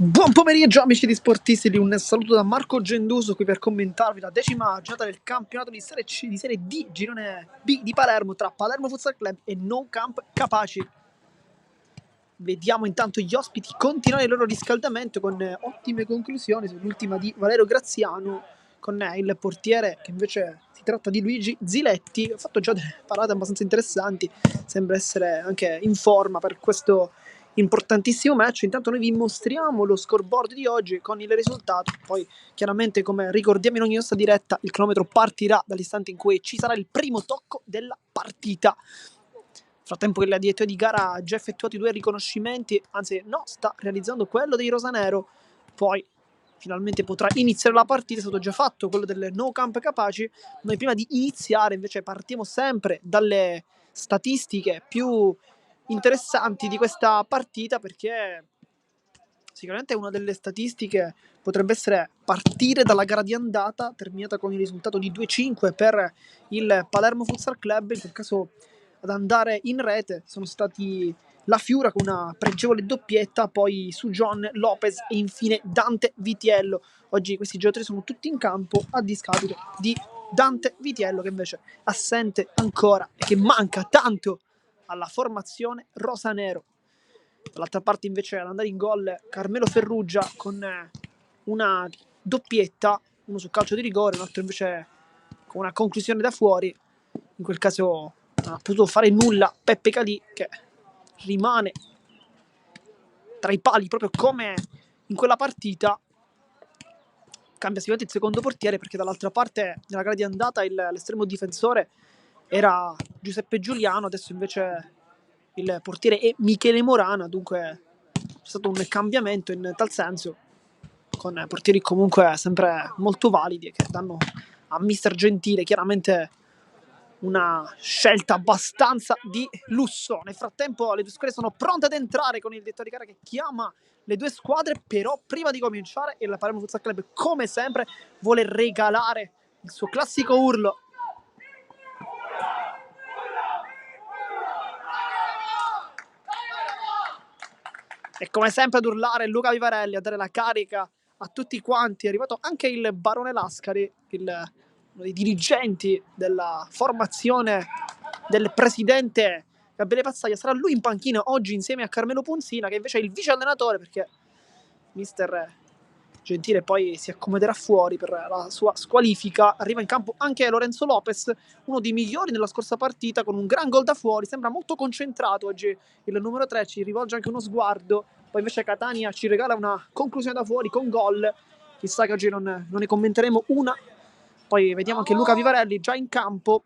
Buon pomeriggio amici di Sportisti, un saluto da Marco Genduso qui per commentarvi la 10ª giornata del campionato di Serie C, di Serie D, girone B di Palermo tra Palermo Futsal Club e No Camp Capaci. Vediamo intanto gli ospiti continuare il loro riscaldamento con ottime conclusioni sull'ultima di Valerio Graziano, con il portiere che invece si tratta di Luigi Ziletti. Ha fatto già delle parate abbastanza interessanti, sembra essere anche in forma per questo importantissimo match. Intanto noi vi mostriamo lo scoreboard di oggi con il risultato, poi chiaramente, come ricordiamo in ogni nostra diretta, il cronometro partirà dall'istante in cui ci sarà il primo tocco della partita. Frattempo che la direzione di gara ha già effettuato i 2 riconoscimenti, anzi no, sta realizzando quello dei rosanero, poi finalmente potrà iniziare la partita. È stato già fatto quello del No Camp Capaci. Noi prima di iniziare invece partiamo sempre dalle statistiche più interessanti di questa partita, perché sicuramente una delle statistiche potrebbe essere partire dalla gara di andata terminata con il risultato di 2-5 per il Palermo Futsal Club. In quel caso ad andare in rete sono stati la Fiura con una pregevole doppietta, poi su John Lopez e infine Dante Vitiello. Oggi questi giocatori sono tutti in campo a discapito di Dante Vitiello, che invece è assente ancora e che manca tanto alla formazione rosanero. Dall'altra parte invece ad andare in gol Carmelo Ferruggia con una doppietta, uno su calcio di rigore, un altro invece con una conclusione da fuori. In quel caso non ha potuto fare nulla Peppe Calì, che rimane tra i pali proprio come in quella partita. Cambia sicuramente il secondo portiere, perché dall'altra parte nella gara di andata l'estremo difensore era Giuseppe Giuliano, adesso invece il portiere è Michele Morana, dunque c'è stato un cambiamento in tal senso, con portieri comunque sempre molto validi e che danno a mister Gentile chiaramente una scelta abbastanza di lusso. Nel frattempo le due squadre sono pronte ad entrare con il direttore di gara che chiama le due squadre, però prima di cominciare il Palermo Futsal Club come sempre vuole regalare il suo classico urlo. E come sempre ad urlare Luca Vivarelli, a dare la carica a tutti quanti. È arrivato anche il Barone Lascari, uno dei dirigenti della formazione del presidente Gabriele Pazzaglia. Sarà lui in panchina oggi insieme a Carmelo Punzina, che invece è il vice allenatore, perché mister Gentile poi si accomoderà fuori per la sua squalifica. Arriva in campo anche Lorenzo Lopez, uno dei migliori nella scorsa partita, con un gran gol da fuori. Sembra molto concentrato oggi il numero 3, ci rivolge anche uno sguardo. Poi invece Catania ci regala una conclusione da fuori con gol. Chissà che oggi non ne commenteremo una. Poi vediamo anche Luca Vivarelli già in campo.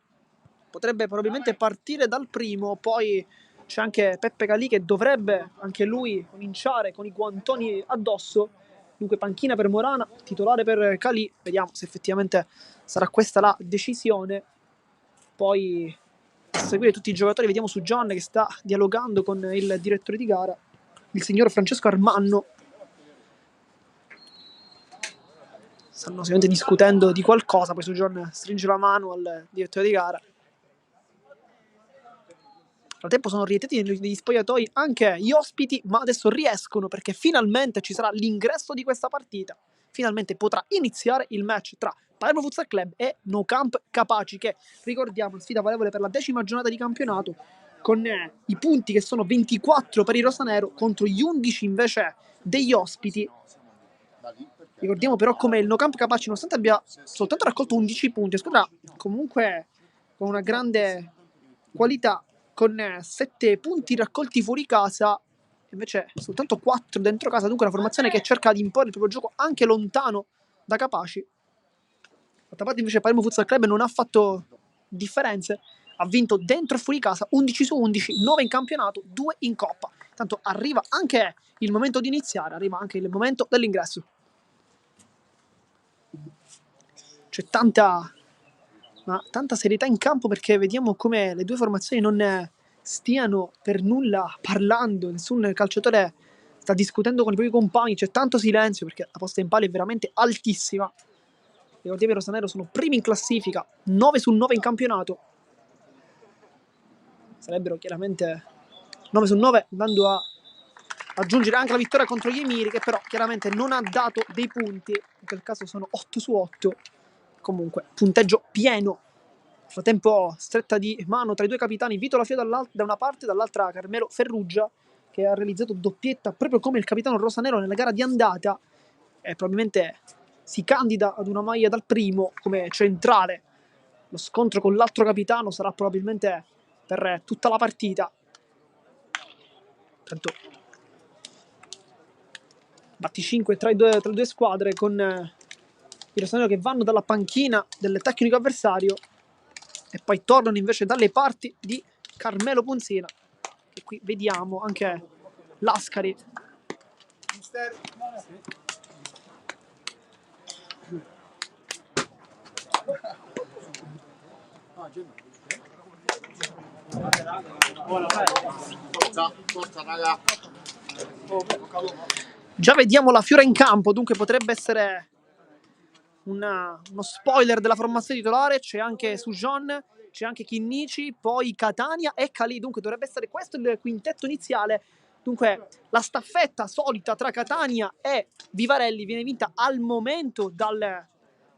Potrebbe probabilmente partire dal primo. Poi c'è anche Peppe Calì, che dovrebbe anche lui cominciare con i guantoni addosso. Dunque panchina per Morana, titolare per Calì. Vediamo se effettivamente sarà questa la decisione. Poi a seguire tutti i giocatori vediamo su John, che sta dialogando con il direttore di gara, il signor Francesco Armanno. Stanno sicuramente discutendo di qualcosa. Poi su John stringe la mano al direttore di gara. Al tempo sono rientrati negli spogliatoi anche gli ospiti, ma adesso riescono perché finalmente ci sarà l'ingresso di questa partita. Finalmente potrà iniziare il match tra Palermo Futsal Club e No Camp Capaci, che ricordiamo sfida valevole per la 10ª giornata di campionato, con i punti che sono 24 per il rosanero contro gli 11 invece degli ospiti. Ricordiamo però come il No Camp Capaci, nonostante abbia soltanto raccolto 11 punti, è squadra comunque con una grande qualità, con 7 punti raccolti fuori casa, invece soltanto 4 dentro casa. Dunque una formazione che cerca di imporre il proprio gioco anche lontano da Capaci. D'altra parte invece Palermo Futsal Club non ha fatto differenze, ha vinto dentro e fuori casa 11 su 11, 9 in campionato, 2 in coppa. Tanto arriva anche il momento di iniziare, arriva anche il momento dell'ingresso. C'è tanta serietà in campo, perché vediamo come le due formazioni non stiano per nulla parlando, nessun calciatore sta discutendo con i propri compagni, c'è tanto silenzio perché la posta in palio è veramente altissima. Ricordiamo i rosanero sono primi in classifica, 9 su 9 in campionato. Sarebbero chiaramente 9 su 9 andando a aggiungere anche la vittoria contro gli Emiri, che però chiaramente non ha dato dei punti, in quel caso sono 8 su 8, comunque punteggio pieno. Nel frattempo stretta di mano tra i due capitani, Vito Lafio da una parte, dall'altra Carmelo Ferruggia, che ha realizzato doppietta proprio come il capitano rosanero nella gara di andata e probabilmente si candida ad una maglia dal primo come centrale. Lo scontro con l'altro capitano sarà probabilmente per tutta la partita. Tanto batticinque tra le due squadre, con i rosanero che vanno dalla panchina del tecnico avversario e poi tornano invece dalle parti di Carmelo Ponzina, e qui vediamo anche Lascari. Già vediamo la Fiora in campo, dunque potrebbe essere uno spoiler della formazione titolare. C'è anche Sujon, c'è anche Chinnici, poi Catania e Cali, dunque dovrebbe essere questo il quintetto iniziale. Dunque la staffetta solita tra Catania e Vivarelli viene vinta al momento dal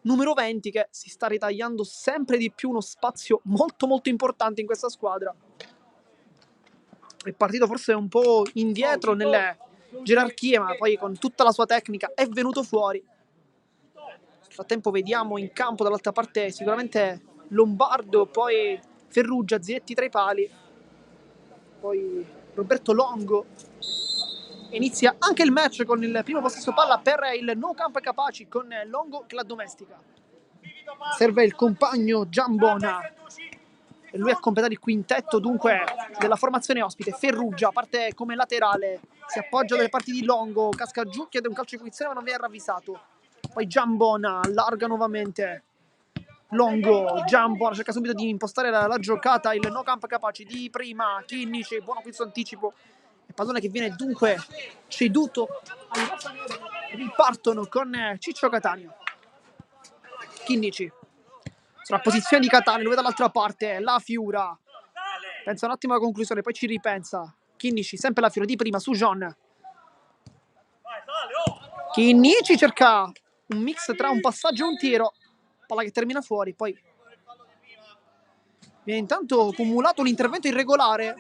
numero 20, che si sta ritagliando sempre di più uno spazio molto molto importante in questa squadra. È partito forse un po' indietro nelle gerarchie, ma poi con tutta la sua tecnica è venuto fuori. Nel frattempo vediamo in campo dall'altra parte sicuramente Lombardo, poi Ferruggia, Zietti tra i pali, poi Roberto Longo. Inizia anche il match con il primo possesso palla per il No Camp Capaci, con Longo che la domestica. Serve il compagno Giambona e lui a completare il quintetto dunque della formazione ospite. Ferruggia parte come laterale, si appoggia dalle parti di Longo, casca giù, chiede un calcio di punizione ma non viene ravvisato. Poi Giambona allarga nuovamente Longo, Giambona cerca subito di impostare la giocata, il No Camp Capaci di prima, Chinnici, buono questo anticipo, il pallone che viene dunque ceduto. Ripartono con Ciccio Catania. Chinnici sulla posizione di Catania, lui dall'altra parte, la Fiura pensa un attimo alla conclusione, poi ci ripensa. Chinnici, sempre la Fiura di prima, Sujon. Chinnici cerca un mix tra un passaggio e un tiro, palla che termina fuori, poi viene intanto cumulato un intervento irregolare,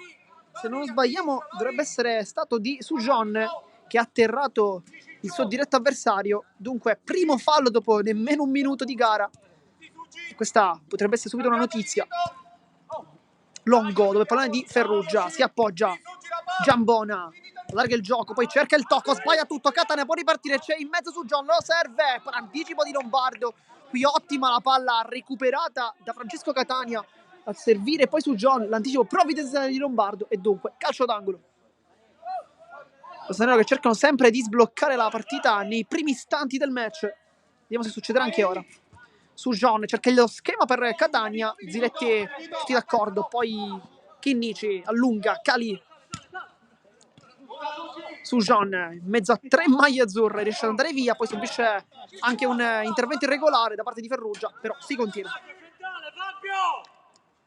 se non sbagliamo dovrebbe essere stato di Sujon, che ha atterrato il suo diretto avversario, dunque primo fallo dopo nemmeno un minuto di gara. Questa potrebbe essere subito una notizia. Longo, dove il pallone di Ferruggia, si appoggia Giambona, allarga il gioco, poi cerca il tocco, sbaglia tutto, Catania può ripartire, c'è in mezzo Sujon, lo serve, per anticipo di Lombardo, qui ottima la palla recuperata da Francesco Catania a servire poi Sujon, l'anticipo provvidenziale di Lombardo e dunque calcio d'angolo. Rosanero che cercano sempre di sbloccare la partita nei primi istanti del match, vediamo se succederà anche ora. Sujon cerca lo schema per Catania, Ziletti tutti d'accordo, poi Chinnici allunga, Cali. Sujon in mezzo a tre maglie azzurre riesce ad andare via, poi subisce anche un intervento irregolare da parte di Ferruggia, però si continua.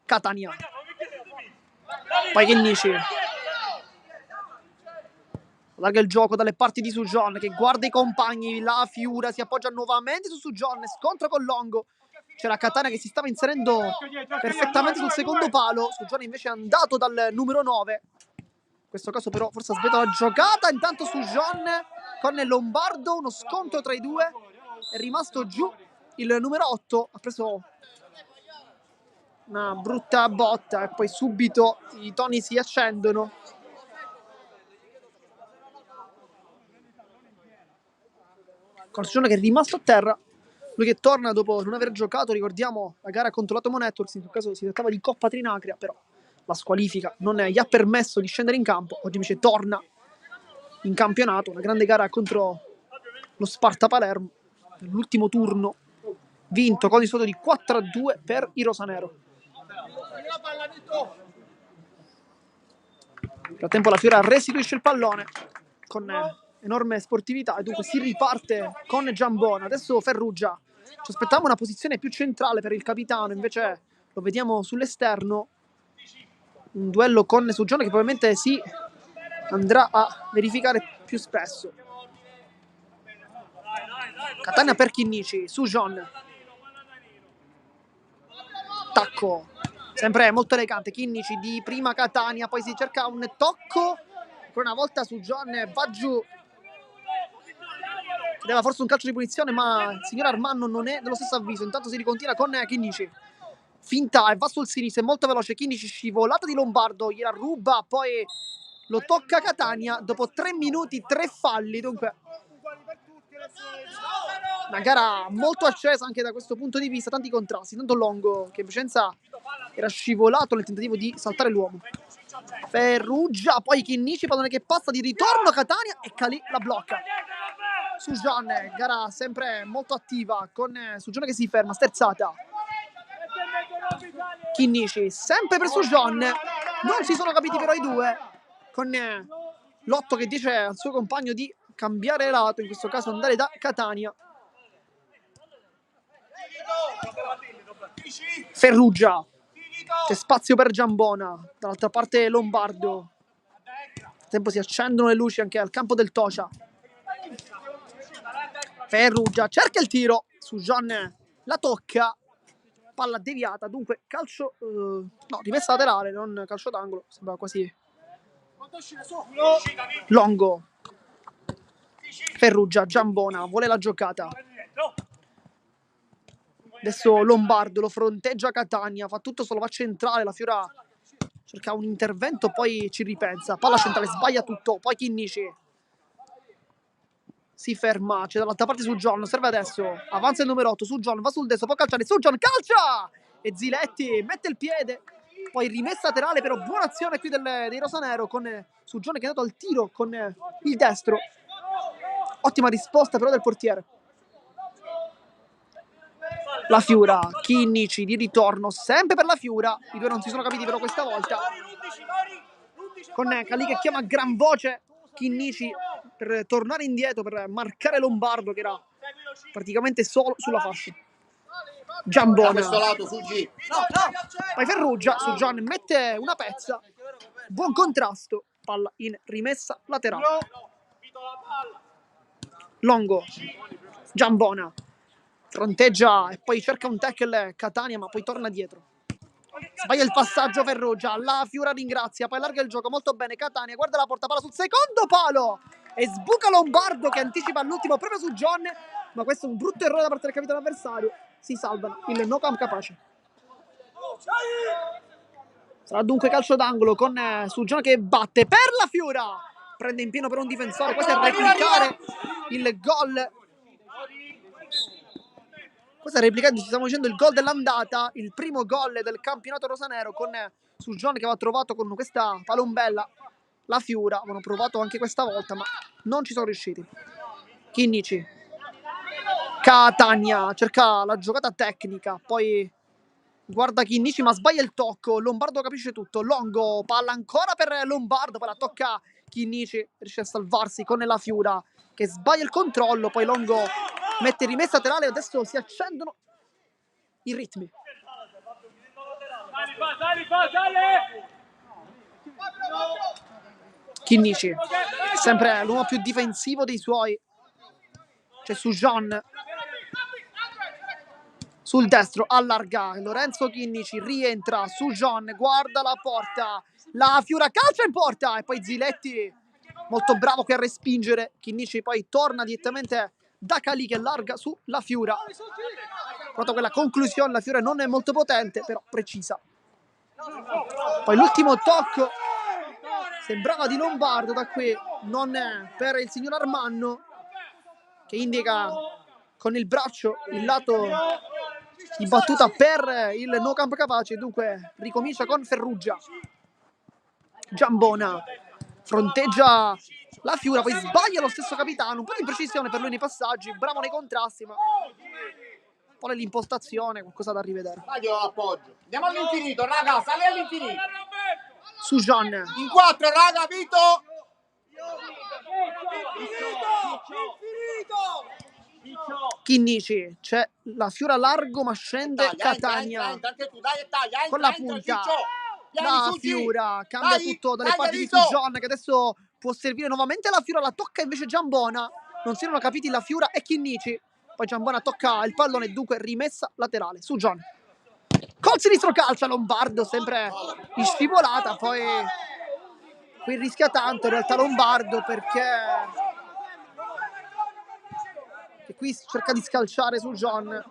Catania, poi Chinnici allarga il gioco dalle parti di Sujon che guarda i compagni, la Fiura si appoggia nuovamente su Sujon, scontro con Longo, c'era Catania che si stava inserendo perfettamente sul secondo palo, Sujon invece è andato dal numero 9, in questo caso però forse ha sbagliato la giocata, intanto Sujon con Lombardo, uno scontro tra i due, è rimasto giù il numero 8, ha preso una brutta botta e poi subito i toni si accendono. Con Sujon che è rimasto a terra, lui che torna dopo non aver giocato, ricordiamo la gara contro l'Atomo Networks, in quel caso si trattava di Coppa Trinacria, però la squalifica non gli ha permesso di scendere in campo, oggi invece torna in campionato, una grande gara contro lo Sparta Palermo, nell'ultimo turno vinto con il risultato di 4-2 per i rosanero. Nel frattempo la Fiora restituisce il pallone con enorme sportività e dunque si riparte con Giambona. Adesso Ferruggia, ci aspettavamo una posizione più centrale per il capitano, invece lo vediamo sull'esterno, un duello con Sujon che probabilmente si andrà a verificare più spesso. Catania per Chinnici, Sujon. Tacco, sempre molto elegante. Chinnici di prima Catania, poi si cerca un tocco. Per una volta Sujon va giù. Chiedeva forse un calcio di punizione, ma il signor Armanno non è dello stesso avviso. Intanto si ricontinua con Chinnici. Finta e va sul sinistro, è molto veloce. Chinnici, scivolata di Lombardo, gliela ruba, poi lo tocca Catania. Dopo 3 minuti, 3 falli. Dunque, una gara molto accesa anche da questo punto di vista, tanti contrasti. Tanto Longo, che in precedenza era scivolato nel tentativo di saltare l'uomo. Ferruggia, poi Chinnici, pallone che passa di ritorno Catania e Calì la blocca. Sujon, gara sempre molto attiva con Sujon che si ferma, sterzata. Chinnici, sempre per Sujon. Non si sono capiti però i due, con Lotto che dice al suo compagno di cambiare lato, in questo caso andare da Catania. Ferruggia, c'è spazio per Giambona, dall'altra parte Lombardo. Nel tempo si accendono le luci anche al campo del Tocia. Ferruggia cerca il tiro, Sujon la tocca, palla deviata, dunque calcio, no, rimessa laterale, non calcio d'angolo, sembra quasi. Longo, Ferruggia, Giambona, vuole la giocata. Adesso Lombardo lo fronteggia Catania, fa tutto solo va centrale, la Fiora cerca un intervento, poi ci ripensa, palla centrale, sbaglia tutto, poi Chinnici si ferma, c'è dall'altra parte Sujon, serve adesso, avanza il numero 8, Sujon va sul destro, può calciare, Sujon calcia! E Ziletti mette il piede, poi rimessa laterale, però buona azione qui dei rosanero con Sujon che è andato al tiro con il destro. Ottima risposta però del portiere. La Fiora, Chinnici di ritorno, sempre per la Fiora, i due non si sono capiti però questa volta. Con Calì che chiama a gran voce Chinnici per tornare indietro, per marcare Lombardo che era praticamente solo sulla fascia. Giambona, poi Ferruggia, Sujon mette una pezza, buon contrasto, palla in rimessa laterale. Longo, Giambona, fronteggia e poi cerca un tackle Catania, ma poi torna dietro. Sbaglia il passaggio Ferruggia, la Fiora ringrazia, poi allarga il gioco molto bene Catania, guarda la porta, palla sul secondo palo e sbuca Lombardo che anticipa all'ultimo proprio su John, ma questo è un brutto errore da parte del capitano avversario. Si salvano, il no camp capace. Sarà dunque calcio d'angolo con Sujon che batte per la Fiora, prende in pieno per un difensore, questo è replicare il gol. Questo è replicare, ci stiamo dicendo, il gol dell'andata, il primo gol del campionato rosanero con Sujon che aveva trovato con questa palombella la Fiora. Avevano provato anche questa volta ma non ci sono riusciti. Chinnici, Catania cerca la giocata tecnica, poi guarda Chinnici ma sbaglia il tocco, Lombardo capisce tutto, Longo, palla ancora per Lombardo, poi la tocca Chinnici, riesce a salvarsi con la Fiora che sbaglia il controllo, poi Longo mette rimessa laterale e adesso si accendono i ritmi. Chinnici, sempre l'uomo più difensivo dei suoi, c'è Sujon sul destro, allarga Lorenzo Chinnici, rientra Sujon, guarda la porta, la Fiora calcia in porta e poi Ziletti molto bravo qui a respingere. Chinnici poi torna direttamente da Calì che allarga sulla Fiora. Guarda quella conclusione, la Fiora non è molto potente però precisa. Poi l'ultimo tocco sembrava di Lombardo da qui, non per il signor Armanno che indica con il braccio il lato di battuta per il no camp capace, dunque ricomincia con Ferruggia. Giambona fronteggia la Fiora, poi sbaglia lo stesso capitano, un po' di imprecisione per lui nei passaggi, bravo nei contrasti, ma poi l'impostazione, qualcosa da rivedere. Andiamo all'infinito, raga, sale all'infinito. Sujon in 4, raga, Vito. Chinnici, c'è la Fiora largo ma scende Catania con la punta. La Fiora cambia tutto dalle parti di Sujon che adesso può servire nuovamente la Fiura, la tocca invece Giambona, non si erano capiti la Fiura e Chinnici, poi Giambona tocca il pallone, dunque rimessa laterale su John. Col sinistro calcia Lombardo, sempre in scivolata, poi qui rischia tanto in realtà Lombardo perché qui cerca di scalciare su John.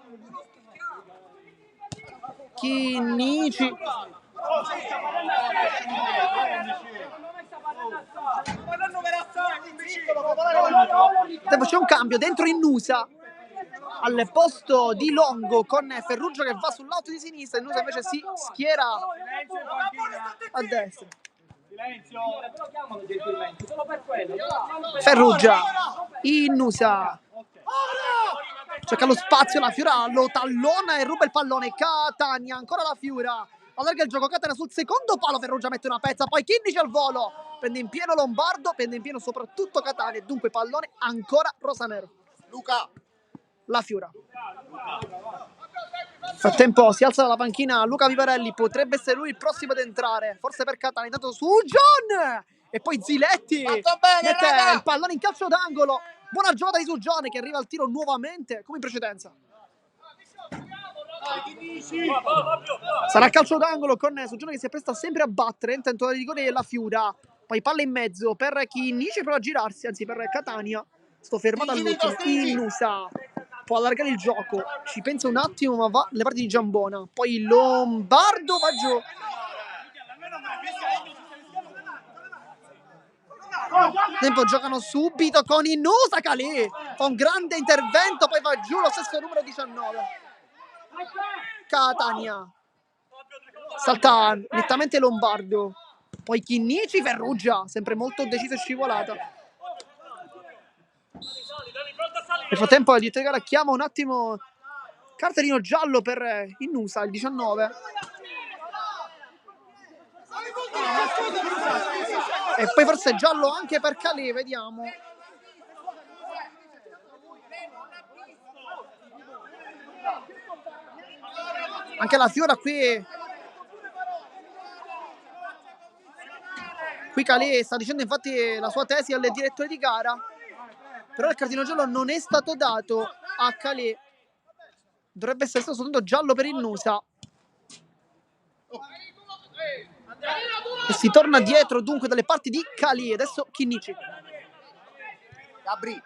Chinnici. C'è un cambio dentro Innusa al posto di Longo con Ferrugia che va sul lato di sinistra. Innusa invece si schiera a destra. Ferrugia, Innusa cerca lo spazio, la Fiura lo tallona e ruba il pallone. Catania, ancora la Fiura, allarga il gioco, Catania sul secondo palo, Ferrugia mette una pezza, poi Chinnici al volo, prende in pieno Lombardo, prende in pieno soprattutto Catania, dunque pallone ancora rosanero. Luca, La Fiura. Nel frattempo si alza dalla panchina Luca Vivarelli, potrebbe essere lui il prossimo ad entrare, forse per Catania, intanto su John e poi Ziletti fatto bene, mette raga! il pallone in calcio d'angolo. Buona giocata di Sugione che arriva al tiro nuovamente come in precedenza. Sarà calcio d'angolo con Sugione che si appresta sempre a battere in tentativo di rigore della Fiura. Poi palla in mezzo per Chinnici, prova a girarsi, anzi per Catania. Sto fermato all'ultimo. Innusa può allargare il gioco, ci pensa un attimo ma va le parti di Giambona. Poi Lombardo va giù. Tempo giocano subito con Innusa, Calì fa un grande intervento, poi va giù lo stesso numero 19. Catania salta nettamente Lombardo, poi Chinnici, Ferrugia sempre molto deciso e scivolata. Nel frattempo il direttore di gara chiama un attimo cartellino giallo per Innusa, il 19. E poi forse giallo anche per Calì, vediamo. Anche la Fiora qui Calì sta dicendo infatti la sua tesi al direttore di gara, però il cartellino giallo non è stato dato a Calì, dovrebbe essere stato soltanto giallo per Innusa. E si torna dietro dunque dalle parti di Calì. Adesso Chinnici, Gabri,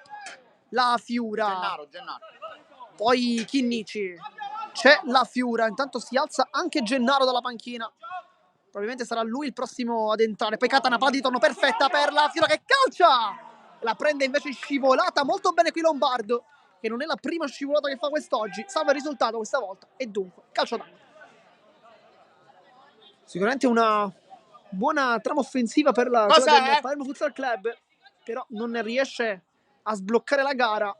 la Fiura, Gennaro. poi Chinnici, c'è la Fiura, intanto si alza anche Gennaro dalla panchina, probabilmente sarà lui il prossimo ad entrare. Poi Catana, palla di torno perfetta per la Fiora che calcia, la prende invece scivolata molto bene qui Lombardo, che non è la prima scivolata che fa quest'oggi, salva il risultato questa volta e dunque calcio d'angolo. Sicuramente una buona trama offensiva per la del Palermo Futsal Club, però non riesce a sbloccare la gara.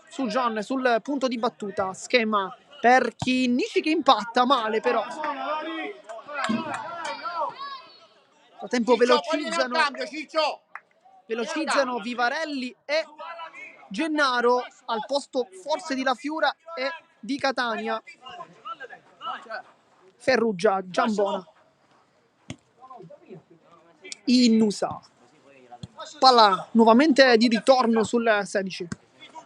Su John sul punto di battuta, schema per Chinnici che impatta male, però a tempo velocizzano Vivarelli e Gennaro al posto forse di La Fiura e di Catania. Ferrugia, Giambona, Innusa, palla nuovamente di ritorno sul 16.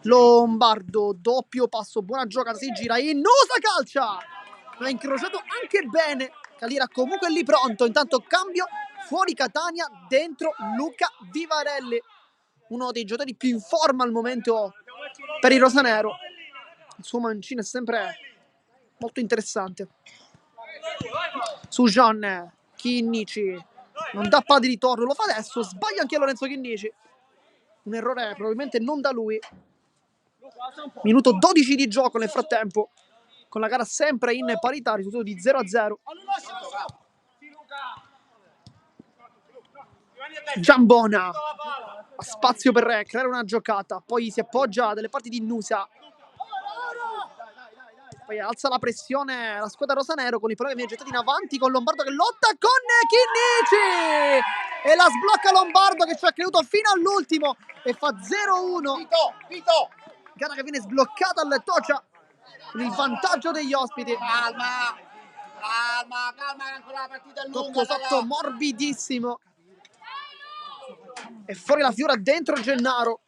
Lombardo, doppio passo, buona giocata, si gira, Innusa calcia, l'ha incrociato anche bene, Calì era comunque lì pronto. Intanto cambio, fuori Catania, dentro Luca Vivarelli, uno dei giocatori più in forma al momento per il rosanero. Il suo mancino è sempre molto interessante. Su John, Chinnici non dà palla di ritorno, lo fa adesso, sbaglia anche Lorenzo Chinnici, un errore probabilmente non da lui. Minuto 12 di gioco nel frattempo, con la gara sempre in parità, risultato di 0-0. Giambona ha spazio per creare una giocata, poi si appoggia dalle parti di Innusa, poi alza la pressione la squadra rosanero con i problemi gettati in avanti con Lombardo che lotta con Chinnici e la sblocca Lombardo che ci ha creduto fino all'ultimo e fa 0-1. Gara che viene sbloccata al Tocia con il vantaggio degli ospiti. Calma, ancora la partita è lunga. Tocco sotto morbidissimo. E fuori la Fiora, dentro Gennaro.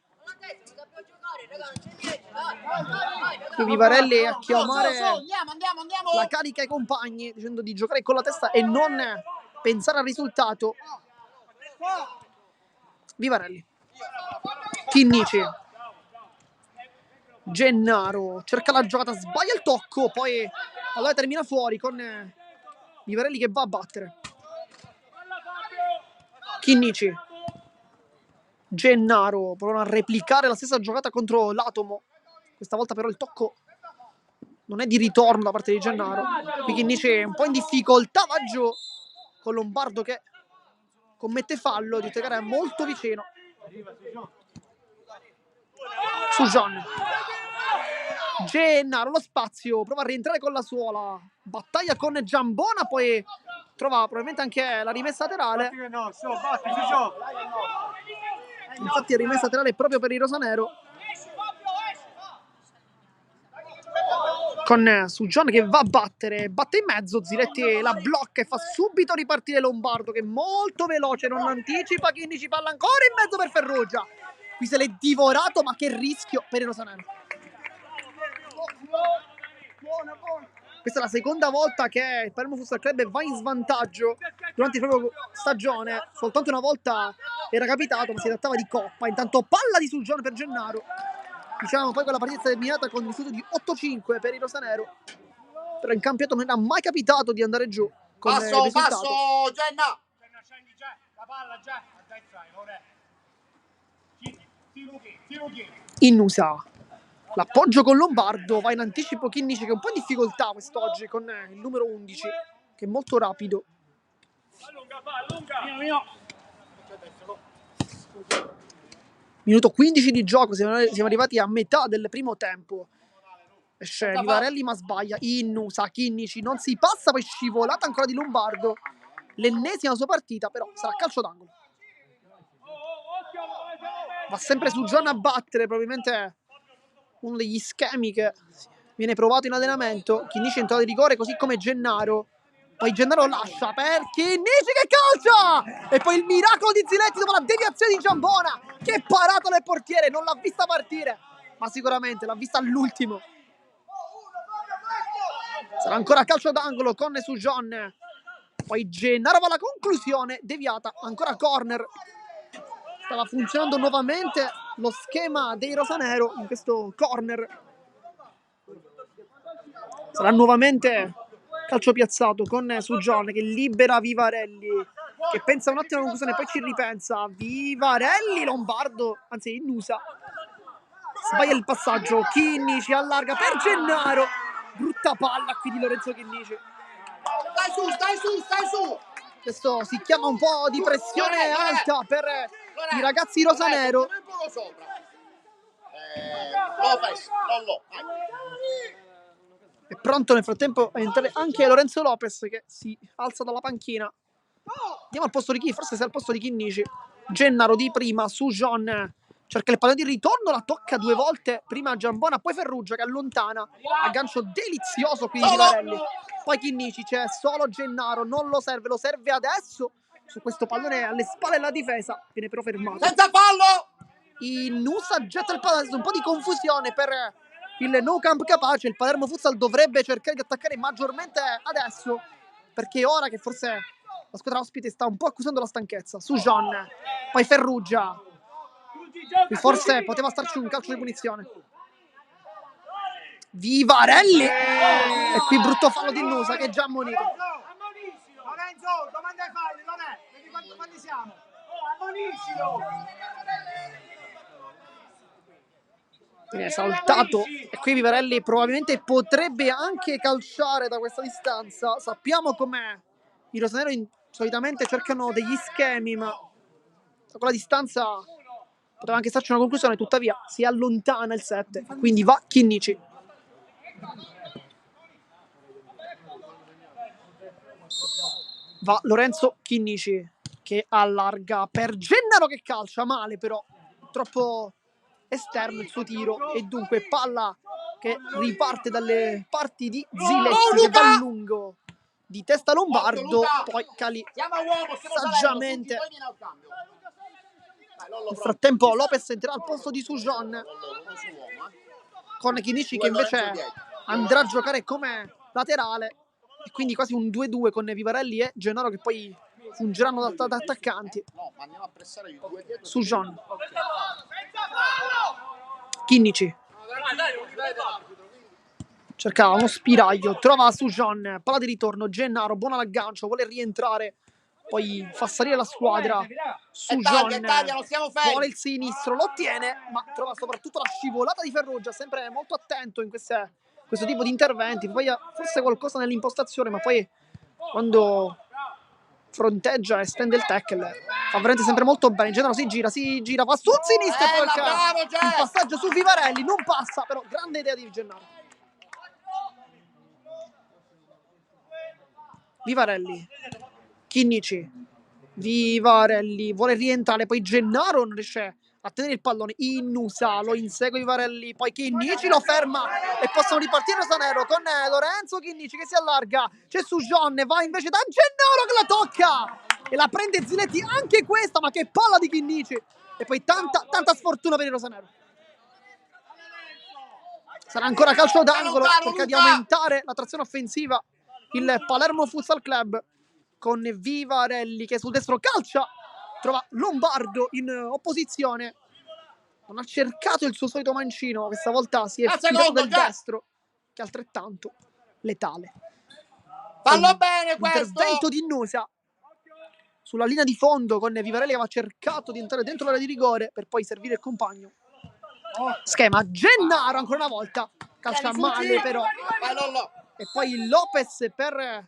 Qui Vivarelli a chiamare la carica ai compagni, dicendo di giocare con la testa e non pensare al risultato. Vivarelli. Chinnici. Gennaro cerca la giocata, sbaglia il tocco, poi allora termina fuori con Vivarelli che va a battere. Chinnici. Gennaro provano a replicare la stessa giocata contro l'Atomo. Questa volta però il tocco non è di ritorno da parte di Gennaro. Qui Chinnici è un po' in difficoltà, va giù con Lombardo che commette fallo, di gara è molto vicino. Sujon. Gennaro, lo spazio, prova a rientrare con la suola. Battaglia con Giambona, poi trova probabilmente anche la rimessa laterale. Infatti la rimessa laterale proprio per il rosanero. Con Sujon che va a battere, batte in mezzo, Ziletti la blocca e fa subito ripartire Lombardo che è molto veloce, non anticipa, Chinnici palla ancora in mezzo per Ferrugia. Qui se l'è divorato, ma che rischio per il rosanero. Questa è la seconda volta che il Palermo Futsal Club va in svantaggio durante la propria stagione. Soltanto una volta era capitato, ma si trattava di coppa. Intanto palla di Sujon per Gennaro. Diciamo poi quella partita è terminata con un risultato di 8-5 per il rosanero. Però in campionato non era mai capitato di andare giù con il risultato. Passo, Genna! Innusa. L'appoggio con Lombardo, va in anticipo Chinnici che è un po' in difficoltà quest'oggi con il numero 11 che è molto rapido. Minuto 15 di gioco, siamo arrivati a metà del primo tempo. Esce Vivarelli ma sbaglia. Innusa, Chinnici, non si passa, poi scivolata ancora di Lombardo. L'ennesima sua partita, però sarà calcio d'angolo. Va sempre su Gian a battere, probabilmente uno degli schemi che viene provato in allenamento. Chinnici è entrato di rigore, così come Gennaro. Poi Gennaro lascia per Chinnici che calcia! E poi il miracolo di Ziletti dopo la deviazione di Giambona. Che parata del portiere, non l'ha vista partire, ma sicuramente l'ha vista all'ultimo. Sarà ancora calcio d'angolo con Sujon. Poi Gennaro va alla conclusione, deviata, ancora corner. Stava funzionando nuovamente lo schema dei rosanero in questo corner. Sarà nuovamente calcio piazzato con Sujon che libera Vivarelli, che pensa un attimo alla conclusione, poi ci ripensa. Vivarelli, Lombardo, anzi Innusa sbaglia il passaggio. Chinnici allarga per Gennaro. Brutta palla qui di Lorenzo Chinnici. Stai su! Questo si chiama un po' di pressione alta per i ragazzi rosanero. Lopez, È pronto nel frattempo a entrare anche Lorenzo Lopez che si alza dalla panchina. Andiamo al posto di chi? Forse sei al posto di Chinnici. Gennaro di prima, Sujon cerca il pallone di ritorno, la tocca due volte, prima Giambona, poi Ferrugia che allontana, aggancio delizioso qui di Vivarelli. Poi Chinnici, c'è solo Gennaro, non lo serve adesso. Su questo pallone alle spalle della difesa, viene però fermato. senza fallo! Innusa getta il pallone, un po' di confusione per il No Camp Capace. Il Palermo Futsal dovrebbe cercare di attaccare maggiormente adesso, perché è ora che forse la squadra ospite sta un po' accusando la stanchezza. Sujon, poi Ferrugia. Qui forse poteva starci un calcio di punizione. Vivarelli! E qui brutto fallo di Innusa che è già ammonito. Lorenzo, domanda ai falli, non è? Vedi quanto falli siamo? Ammoniscilo! Viene saltato e qui Vivarelli probabilmente potrebbe anche calciare da questa distanza. Sappiamo com'è. I rosanero solitamente cercano degli schemi, ma da quella distanza poteva anche starci una conclusione, tuttavia si allontana il 7, quindi va Chinnici. Va Lorenzo Chinnici che allarga per Gennaro che calcia male, però troppo esterno il suo tiro e dunque palla che riparte dalle parti di Ziletti che va a lungo di testa Lombardo, poi Cali saggiamente Nel frattempo Lopez entrerà al posto di Sujon, con Chinnici che invece andrà a giocare come laterale, e quindi quasi un 2-2 con Vivarelli e Gennaro che poi fungeranno da attaccanti. Sujon, Chinnici cercava uno spiraglio, trova Sujon, palla di ritorno, Gennaro, buona l'aggancio, vuole rientrare, poi fa salire la squadra. Sujon vuole il sinistro, lo ottiene, ma trova soprattutto la scivolata di Ferruggia, sempre molto attento in questo tipo di interventi. Poi forse qualcosa nell'impostazione, ma poi quando fronteggia e stende il tackle fa veramente sempre molto bene. Gennaro si gira, va sul sinistro e poi il passaggio su Vivarelli non passa, però grande idea di Gennaro. Vivarelli, Chinnici, Vivarelli vuole rientrare, poi Gennaro non riesce a tenere il pallone, Innusa lo insegue Vivarelli, poi Chinnici lo ferma e possono ripartire Rosanero con Lorenzo Chinnici che si allarga, c'è Sujon, va invece da Gennaro che la tocca e la prende Ziletti anche questa, ma che palla di Chinnici, e poi tanta sfortuna per il Rosanero. Sarà ancora calcio d'angolo, cerca di aumentare la trazione offensiva il Palermo Futsal Club con Vivarelli che sul destro calcia, trova Lombardo in opposizione, non ha cercato il suo solito mancino, questa volta si è fidato del destro che è altrettanto letale. Fallo bene questo! Intervento di Nusa sulla linea di fondo con Vivarelli che aveva cercato di entrare dentro l'area di rigore per poi servire il compagno. Schema Gennaro ancora una volta, calcia male però, e poi Lopez per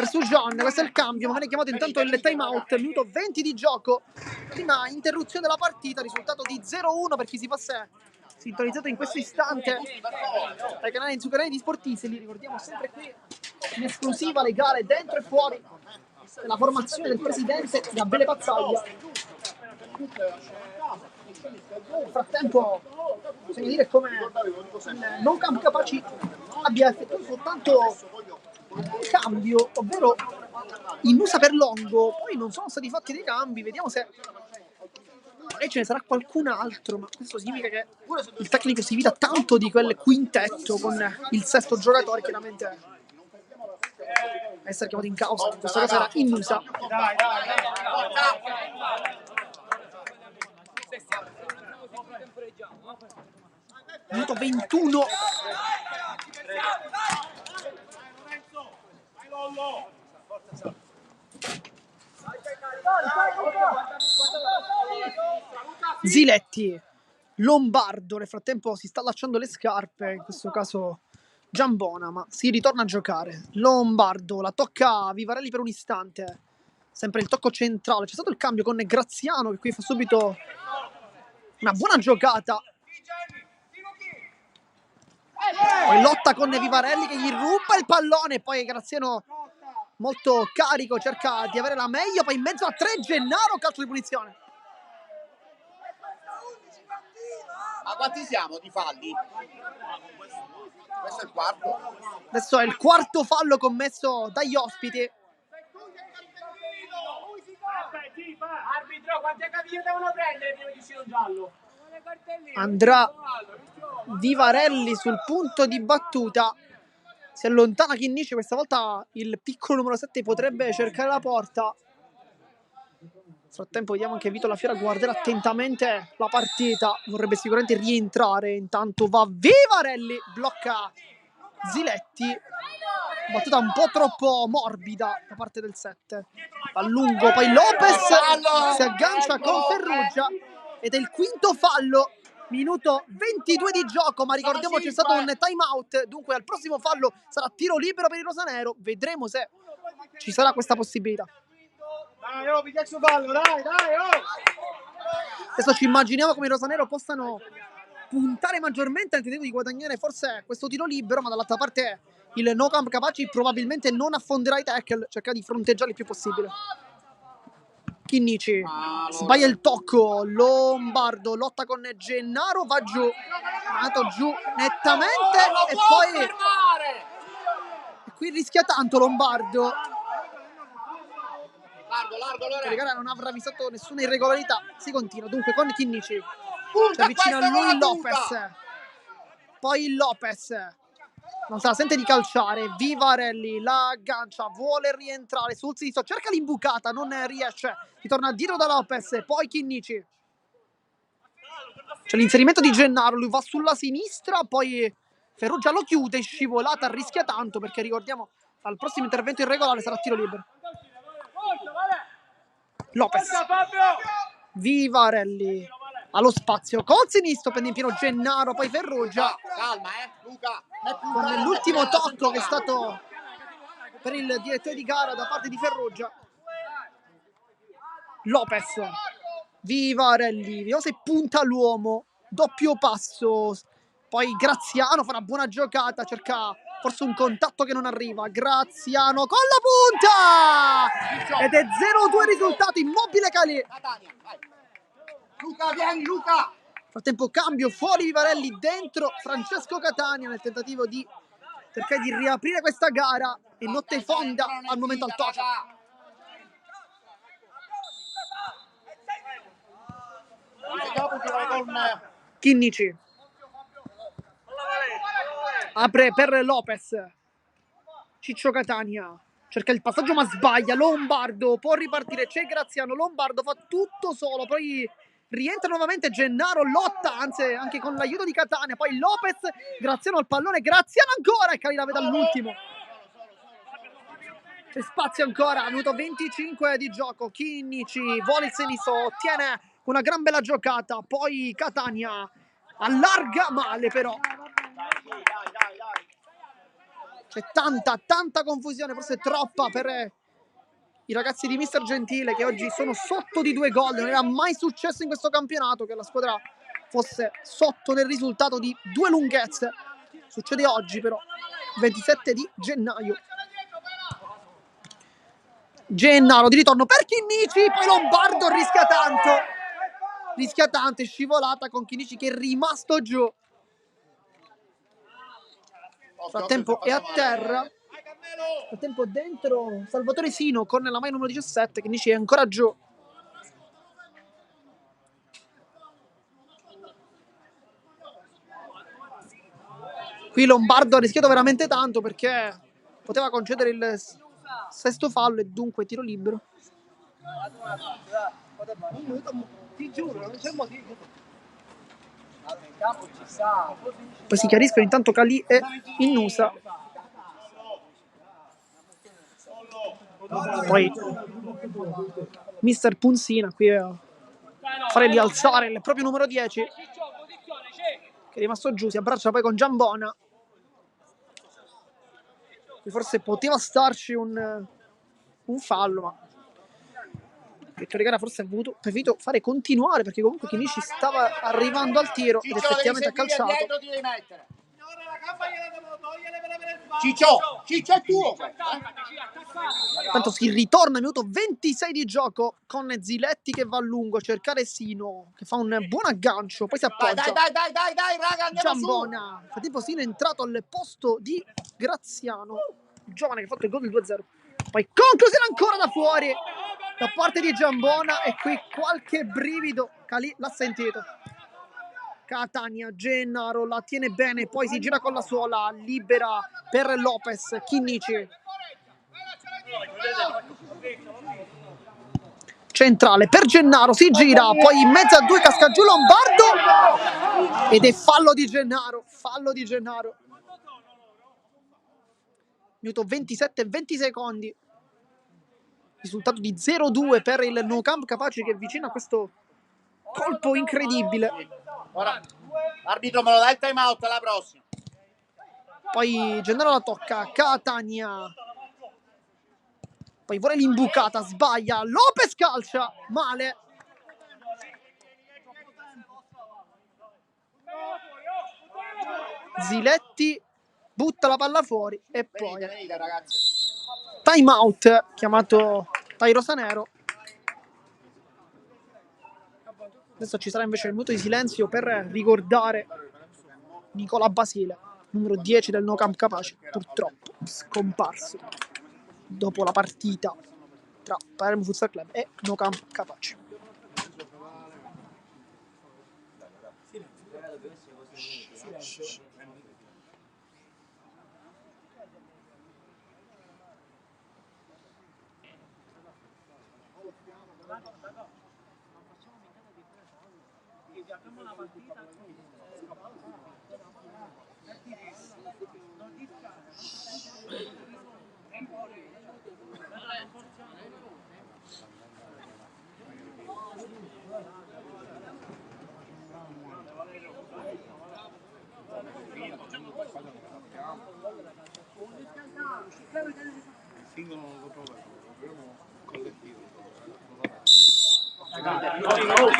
Sujon. Questo è il cambio, ma viene chiamato intanto il time out, minuto 20 di gioco, prima interruzione della partita, risultato di 0-1 per chi si fosse sintonizzato in questo istante ai canali, sui canali di Sportizi. Li ricordiamo sempre qui in esclusiva legale dentro e fuori la formazione del presidente Gabriele Pazzaglia. Nel frattempo bisogna dire come il No Camp Capaci abbia effettuato soltanto un cambio, ovvero Innusa per Longo, poi non sono stati fatti dei cambi, vediamo se magari ce ne sarà qualcun altro, ma questo significa che il tecnico si fida tanto di quel quintetto con il sesto giocatore, chiaramente a essere chiamato in causa in questo caso era Innusa. Minuto 21. Ziletti, Lombardo nel frattempo si sta allacciando le scarpe, in questo caso Giambona, ma si ritorna a giocare. Lombardo la tocca a Vivarelli per un istante, sempre il tocco centrale, c'è stato il cambio con Graziano che qui fa subito una buona giocata, poi lotta con Vivarelli che gli ruba il pallone, poi Graziano molto carico cerca di avere la meglio, poi in mezzo a tre Gennaro, calcio di punizione. Ma quanti siamo di falli? Questo è il quarto. Adesso è il quarto fallo commesso dagli ospiti. Arbitro, quante caviglie devono prendere prima di uscire un giallo? Andrà Vivarelli sul punto di battuta, si allontana Chinnici, questa volta il piccolo numero 7 potrebbe cercare la porta. Nel frattempo vediamo anche Vito La Fiera guarderà attentamente la partita, vorrebbe sicuramente rientrare, intanto va Vivarelli, blocca Ziletti, battuta un po' troppo morbida da parte del 7, a lungo, poi Lopez si aggancia con Ferruggia ed è il quinto fallo, minuto 22 di gioco, ma ricordiamo c'è stato un time out, dunque al prossimo fallo sarà tiro libero per il rosanero, vedremo se ci sarà questa possibilità. Dai, oh, pigliaccio fallo, dai, oh! Adesso ci immaginiamo come i rosanero possano puntare maggiormente al tentativo di guadagnare forse questo tiro libero, ma dall'altra parte il No Camp Capaci probabilmente non affonderà i tackle, cercherà di fronteggiare il più possibile. Chinnici sbaglia il tocco, Lombardo lotta con Gennaro, va giù, è andato giù nettamente e poi qui rischia tanto Lombardo. largo, che gara non avrà visto nessuna irregolarità. Si continua dunque con Chinnici, si Punta, avvicina a questa lui con la Lopez, punta. poi Lopez non se la sente di calciare, Vivarelli la aggancia, vuole rientrare sul sinistro, cerca l'imbucata, non riesce, ritorna dietro da Lopez, poi Chinnici, c'è l'inserimento di Gennaro, lui va sulla sinistra, poi Ferruggia lo chiude, scivolata, rischia tanto perché ricordiamo al prossimo intervento irregolare sarà tiro libero. Lopez, Vivarelli allo spazio col sinistro, prende in pieno Gennaro, poi Ferruggia Calma, Luca. con l'ultimo tocco che è stato per il direttore di gara da parte di Ferruggia. Lopez, Vivarelli, vediamo se punta l'uomo, doppio passo, poi Graziano fa una buona giocata, cerca forse un contatto che non arriva, Graziano con la punta ed è 0-2 risultato, immobile Calì. Catania, vai. Luca, vieni, Luca. Frattempo cambio, fuori Vivarelli, dentro Francesco Catania nel tentativo di cercare di riaprire questa gara e notte fonda al momento al Tocia. Chinnici apre per Lopez, Ciccio Catania cerca il passaggio ma sbaglia, Lombardo può ripartire, c'è Graziano, Lombardo fa tutto solo, poi rientra nuovamente Gennaro, lotta anche con l'aiuto di Catania, poi Lopez, Graziano al pallone, Graziano ancora e Cali la vede all'ultimo. C'è spazio ancora, minuto 25 di gioco, Chinnici vuole il sinistro, ottiene una gran bella giocata, poi Catania allarga male però. C'è tanta confusione, forse troppa per i ragazzi di Mister Gentile che oggi sono sotto di 2 gol, non era mai successo in questo campionato che la squadra fosse sotto nel risultato di 2 lunghezze. Succede oggi però, 27 di gennaio. Gennaro di ritorno per Chinnici, poi Lombardo rischia tanto, è scivolata con Chinnici che è rimasto giù. Frattempo è a terra, frattempo dentro Salvatore Sino con la maglia numero 17, Chinnici è ancora giù. Qui Lombardo ha rischiato veramente tanto perché poteva concedere il sesto fallo e dunque tiro libero. Ti giuro, non c'è motivo. Poi si chiariscono intanto Calì e Innusa. Poi Mister Punzina qui a fare rialzare il proprio numero 10 che è rimasto giù, si abbraccia poi con Giambona. Qui forse poteva starci un fallo, ma Vittorio Gara forse ha voluto preferito fare continuare perché comunque Chinnici stava arrivando al tiro ed effettivamente ha calciato. Ciccio è tuo. Tanto si ritorna, minuto 26 di gioco con Ziletti che va a lungo a cercare Sino che fa un buon aggancio, poi si appoggia. Dai, raga, andiamo Giambona, nel frattempo Sino è entrato al posto di Graziano, il giovane che ha fatto il gol del 2-0. Poi conclusione ancora da fuori da parte di Giambona e qui qualche brivido, Calì l'ha sentito. Catania, Gennaro la tiene bene, poi si gira con la suola, libera per Lopez, Chinnici. Centrale per Gennaro, si gira, poi in mezzo a 2 casca giù Lombardo ed è fallo di Gennaro. Minuto 27 e 20 secondi. Risultato di 0-2 per il Nou Camp Capaci che è vicino a questo colpo incredibile. Ora, arbitro me lo dai il time out alla prossima. Poi Gennaro la tocca, Catania. Poi vuole l'imbucata, sbaglia, Lopez calcia, male. Ziletti butta la palla fuori e poi Venite, ragazzi. time out chiamato dai rosanero. Adesso ci sarà invece il minuto di silenzio per ricordare Nicola Basile, numero 10 del Nou Camp Capaci, purtroppo scomparso dopo la partita tra Palermo Futsal Club e No Camp Capaci.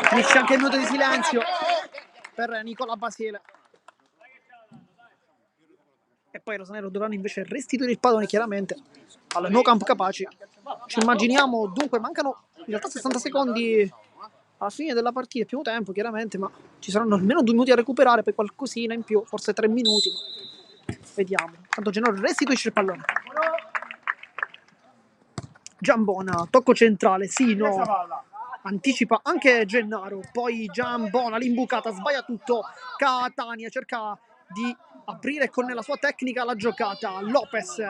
Finisce anche il minuto di silenzio per Nicola Basile. E poi i rosanero dovranno invece restituire il pallone chiaramente al No Camp Capaci. Ci immaginiamo, dunque mancano in realtà 60 secondi alla fine della partita, primo tempo chiaramente, ma ci saranno almeno 2 minuti a recuperare, poi qualcosina in più, forse 3 minuti, ma vediamo. Tanto Gennaro restituisce il pallone. Giambona, tocco centrale, Sino, anticipa anche Gennaro, poi Giambona, l'imbucata, sbaglia tutto, Catania cerca di aprire con la sua tecnica la giocata, Lopez,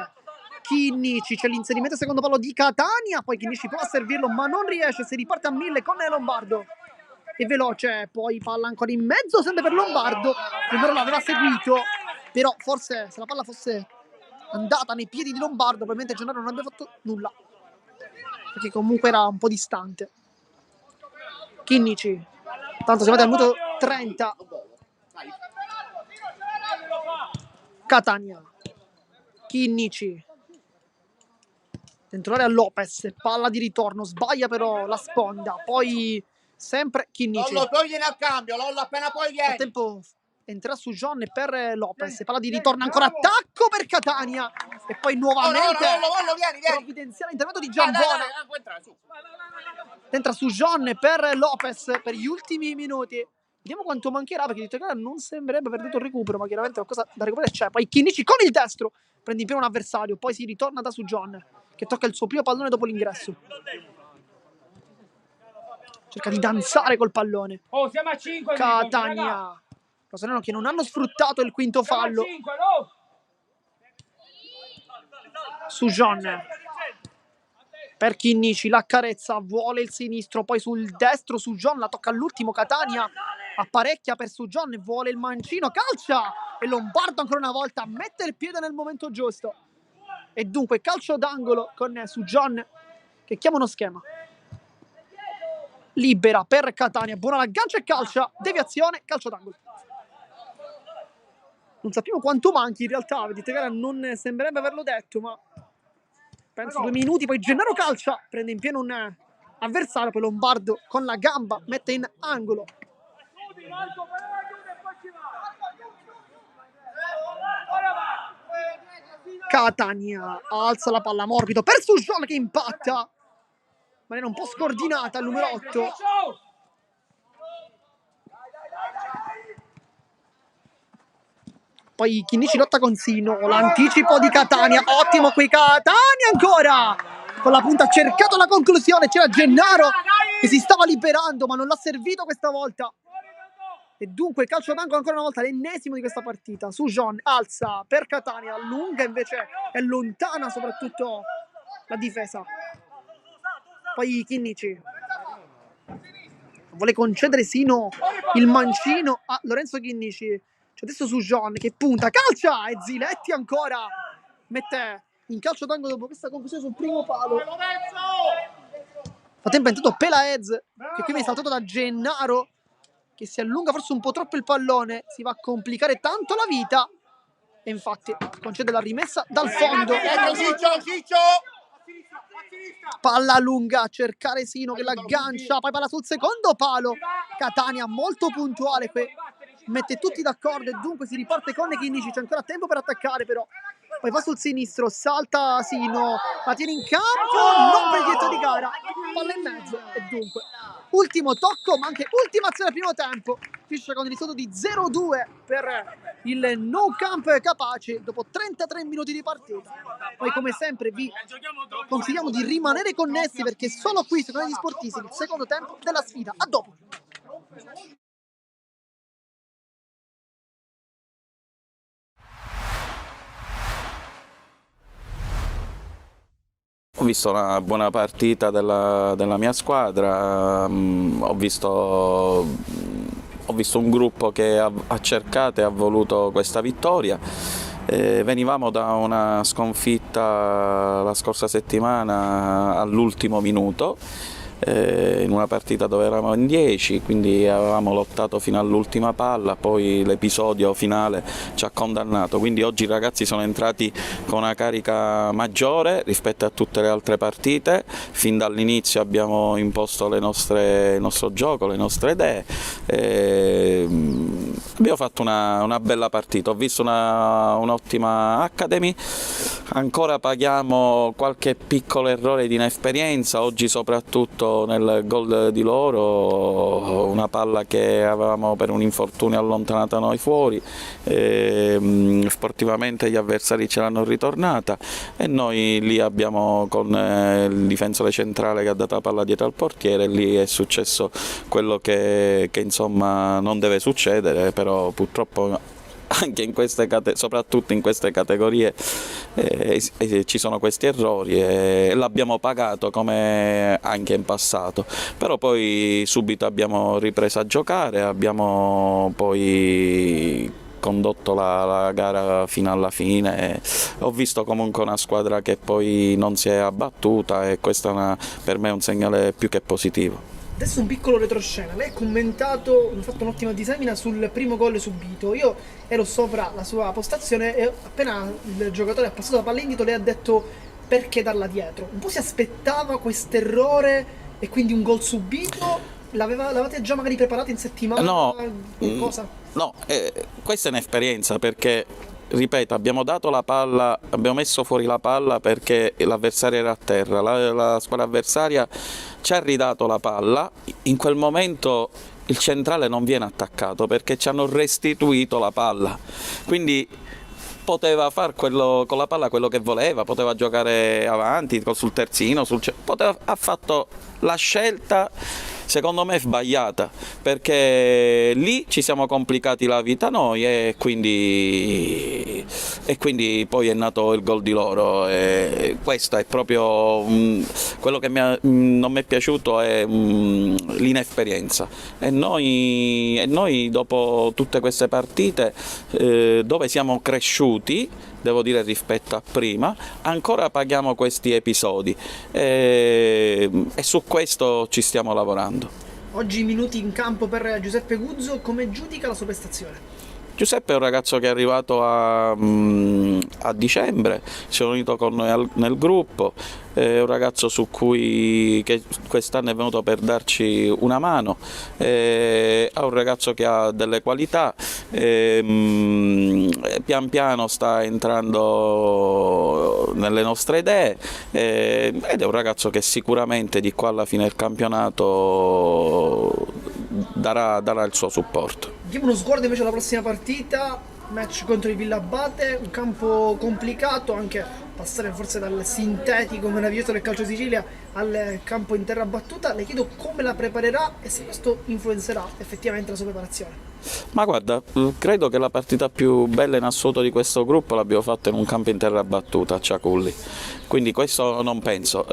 Chinnici, c'è l'inserimento secondo palo di Catania, poi Chinnici prova a servirlo ma non riesce, si riparte a 1000 con Lombardo, è veloce, poi palla ancora in mezzo sempre per Lombardo, Gennaro l'aveva seguito, però forse se la palla fosse andata nei piedi di Lombardo probabilmente Gennaro non avrebbe fatto nulla, perché comunque era un po' distante. Chinnici, tanto siamo arrivati al minuto 30. Catania, Chinnici, dentro l'area Lopez, palla di ritorno, sbaglia però la sponda, poi sempre Chinnici. Lollo, togliene al cambio, Lollo, appena poi vieni. Nel tempo entrerà su John per Lopez, palla di ritorno, ancora attacco per Catania e poi nuovamente Lollo, vieni. provvidenziale intervento di Giambona. Entra su John per Lopez per gli ultimi minuti. Vediamo quanto mancherà, perché di Tegara non sembrerebbe aver dato il recupero, ma chiaramente qualcosa da recuperare c'è. Poi Chinnici con il destro prende in pieno un avversario, poi si ritorna da su John che tocca il suo primo pallone dopo l'ingresso. Cerca di danzare col pallone. Oh, siamo a 5. Catania, Rosanero che non hanno sfruttato il quinto fallo. Su John per Chinnici, la carezza, vuole il sinistro, poi sul destro su John, la tocca all'ultimo, Catania apparecchia per su John, vuole il mancino, calcia e Lombardo ancora una volta mette il piede nel momento giusto e dunque calcio d'angolo con su John che chiama uno schema, libera per Catania, buona l'aggancio e calcia, deviazione, calcio d'angolo. Non sappiamo quanto manchi in realtà, vedete che non sembrerebbe averlo detto, ma penso 2 minuti, poi Gennaro calcia, prende in pieno un avversario, poi Lombardo con la gamba mette in angolo. Catania alza la palla morbido per Sujon che impatta, maniera un po' scordinata, al numero 8. Poi Chinnici lotta con Sino, l'anticipo di Catania, ottimo qui Catania ancora, con la punta ha cercato la conclusione, c'era Gennaro che si stava liberando ma non l'ha servito questa volta. E dunque calcio d'angolo ancora una volta, l'ennesimo di questa partita. Sujon alza per Catania, lunga invece è lontana soprattutto la difesa. Poi Chinnici vuole concedere Sino il mancino a Lorenzo Chinnici. C'è adesso Sujon che punta, calcia e Ziletti ancora mette in calcio d'angolo dopo questa conclusione sul primo palo. Fa tempo intanto Pelaez che qui viene saltato da Gennaro che si allunga forse un po' troppo il pallone, si va a complicare tanto la vita e infatti concede la rimessa dal fondo. Ciccio! Palla lunga a cercare Sino che l'aggancia, poi palla sul secondo palo. Catania molto puntuale qui, mette tutti d'accordo e dunque si riparte con Chinnici, c'è ancora tempo per attaccare però. Poi va sul sinistro, salta Sino, la tiene in campo, non per il dietro di gara, palla in mezzo e dunque ultimo tocco, ma anche ultima azione al primo tempo. Finisce con il risultato di 0-2 per il No Camp Capaci dopo 33 minuti di partita. Poi come sempre vi consigliamo di rimanere connessi perché solo qui su Canali Sportivi il secondo tempo della sfida. A dopo! Ho visto una buona partita della mia squadra, ho visto un gruppo che ha cercato e ha voluto questa vittoria. Venivamo da una sconfitta la scorsa settimana all'ultimo minuto, in una partita dove eravamo in 10, quindi avevamo lottato fino all'ultima palla, poi l'episodio finale ci ha condannato, quindi oggi i ragazzi sono entrati con una carica maggiore rispetto a tutte le altre partite. Fin dall'inizio abbiamo imposto il nostro gioco, le nostre idee, abbiamo fatto una bella partita. Ho visto un'ottima Academy, ancora paghiamo qualche piccolo errore di inesperienza, oggi soprattutto nel gol di loro, una palla che avevamo per un infortunio allontanata noi fuori, sportivamente gli avversari ce l'hanno ritornata e noi lì abbiamo con il difensore centrale che ha dato la palla dietro al portiere, lì è successo quello che insomma non deve succedere, però purtroppo anche soprattutto in queste categorie ci sono questi errori e l'abbiamo pagato come anche in passato, però poi subito abbiamo ripreso a giocare, abbiamo poi condotto la gara fino alla fine. Ho visto comunque una squadra che poi non si è abbattuta e questo per me è un segnale più che positivo. Adesso un piccolo retroscena, lei ha commentato, ha fatto un'ottima disamina sul primo gol subito, io ero sopra la sua postazione e appena il giocatore ha passato la palla indietro lei ha detto perché darla dietro, un po' si aspettava quest'errore e quindi un gol subito, l'avevate già magari preparato in settimana? No, cosa? No, questa è un'esperienza perché ripeto, abbiamo dato la palla, abbiamo messo fuori la palla perché l'avversario era a terra, la squadra avversaria ci ha ridato la palla, in quel momento il centrale non viene attaccato perché ci hanno restituito la palla, quindi poteva fare con la palla quello che voleva, poteva giocare avanti sul terzino, ha fatto la scelta secondo me sbagliata, perché lì ci siamo complicati la vita noi e quindi poi è nato il gol di loro. E questo è proprio quello che non mi è piaciuto, è l'inesperienza e noi dopo tutte queste partite dove siamo cresciuti, devo dire rispetto a prima, ancora paghiamo questi episodi e su questo ci stiamo lavorando. Oggi minuti in campo per Giuseppe Guzzo, come giudica la sua prestazione? Giuseppe è un ragazzo che è arrivato a dicembre, si è unito con noi nel gruppo, è un ragazzo che quest'anno è venuto per darci una mano, è un ragazzo che ha delle qualità, pian piano sta entrando nelle nostre idee ed è un ragazzo che sicuramente di qua alla fine del campionato darà il suo supporto. Diamo uno sguardo invece alla prossima partita, match contro il Villabate, un campo complicato, anche passare forse dal sintetico meraviglioso del calcio Sicilia al campo in terra battuta. Le chiedo come la preparerà e se questo influenzerà effettivamente la sua preparazione. Ma guarda, credo che la partita più bella in assoluto di questo gruppo l'abbiamo fatta in un campo in terra battuta a Ciaculli, quindi questo non penso,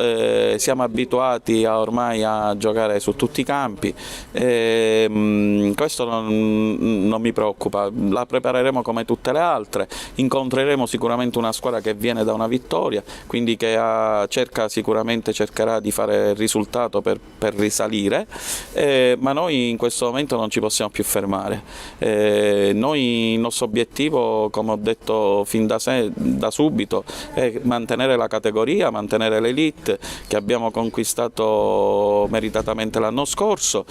siamo abituati ormai a giocare su tutti i campi, questo non mi preoccupa, la prepareremo come tutte le altre, incontreremo sicuramente una squadra che viene da una vittoria, quindi che cercherà di fare il risultato per risalire, ma noi in questo momento non ci possiamo più fermare. Noi il nostro obiettivo, come ho detto fin da subito, è mantenere la categoria, mantenere l'elite che abbiamo conquistato meritatamente l'anno scorso,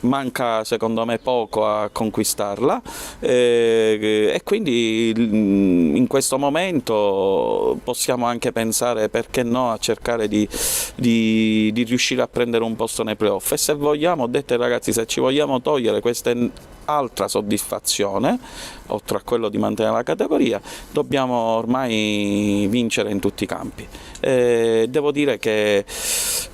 manca secondo me poco a conquistarla e quindi in questo momento però possiamo anche pensare, perché no, a cercare di riuscire a prendere un posto nei playoff. E se vogliamo, ho detto ai ragazzi, se ci vogliamo togliere questa altra soddisfazione, oltre a quello di mantenere la categoria, dobbiamo ormai vincere in tutti i campi. Devo dire che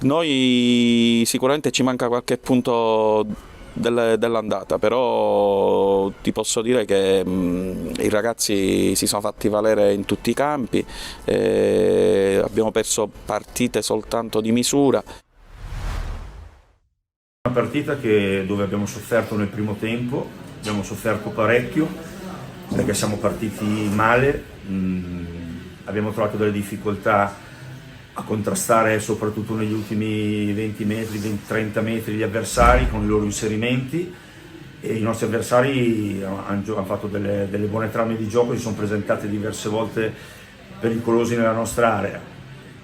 noi sicuramente ci manca qualche punto dell'andata, però ti posso dire che i ragazzi si sono fatti valere in tutti i campi, abbiamo perso partite soltanto di misura. Una partita dove abbiamo sofferto nel primo tempo, abbiamo sofferto parecchio perché siamo partiti male, abbiamo trovato delle difficoltà a contrastare soprattutto negli ultimi 20 metri, 30 metri gli avversari con i loro inserimenti, e i nostri avversari hanno fatto delle buone trame di gioco, si sono presentati diverse volte pericolosi nella nostra area.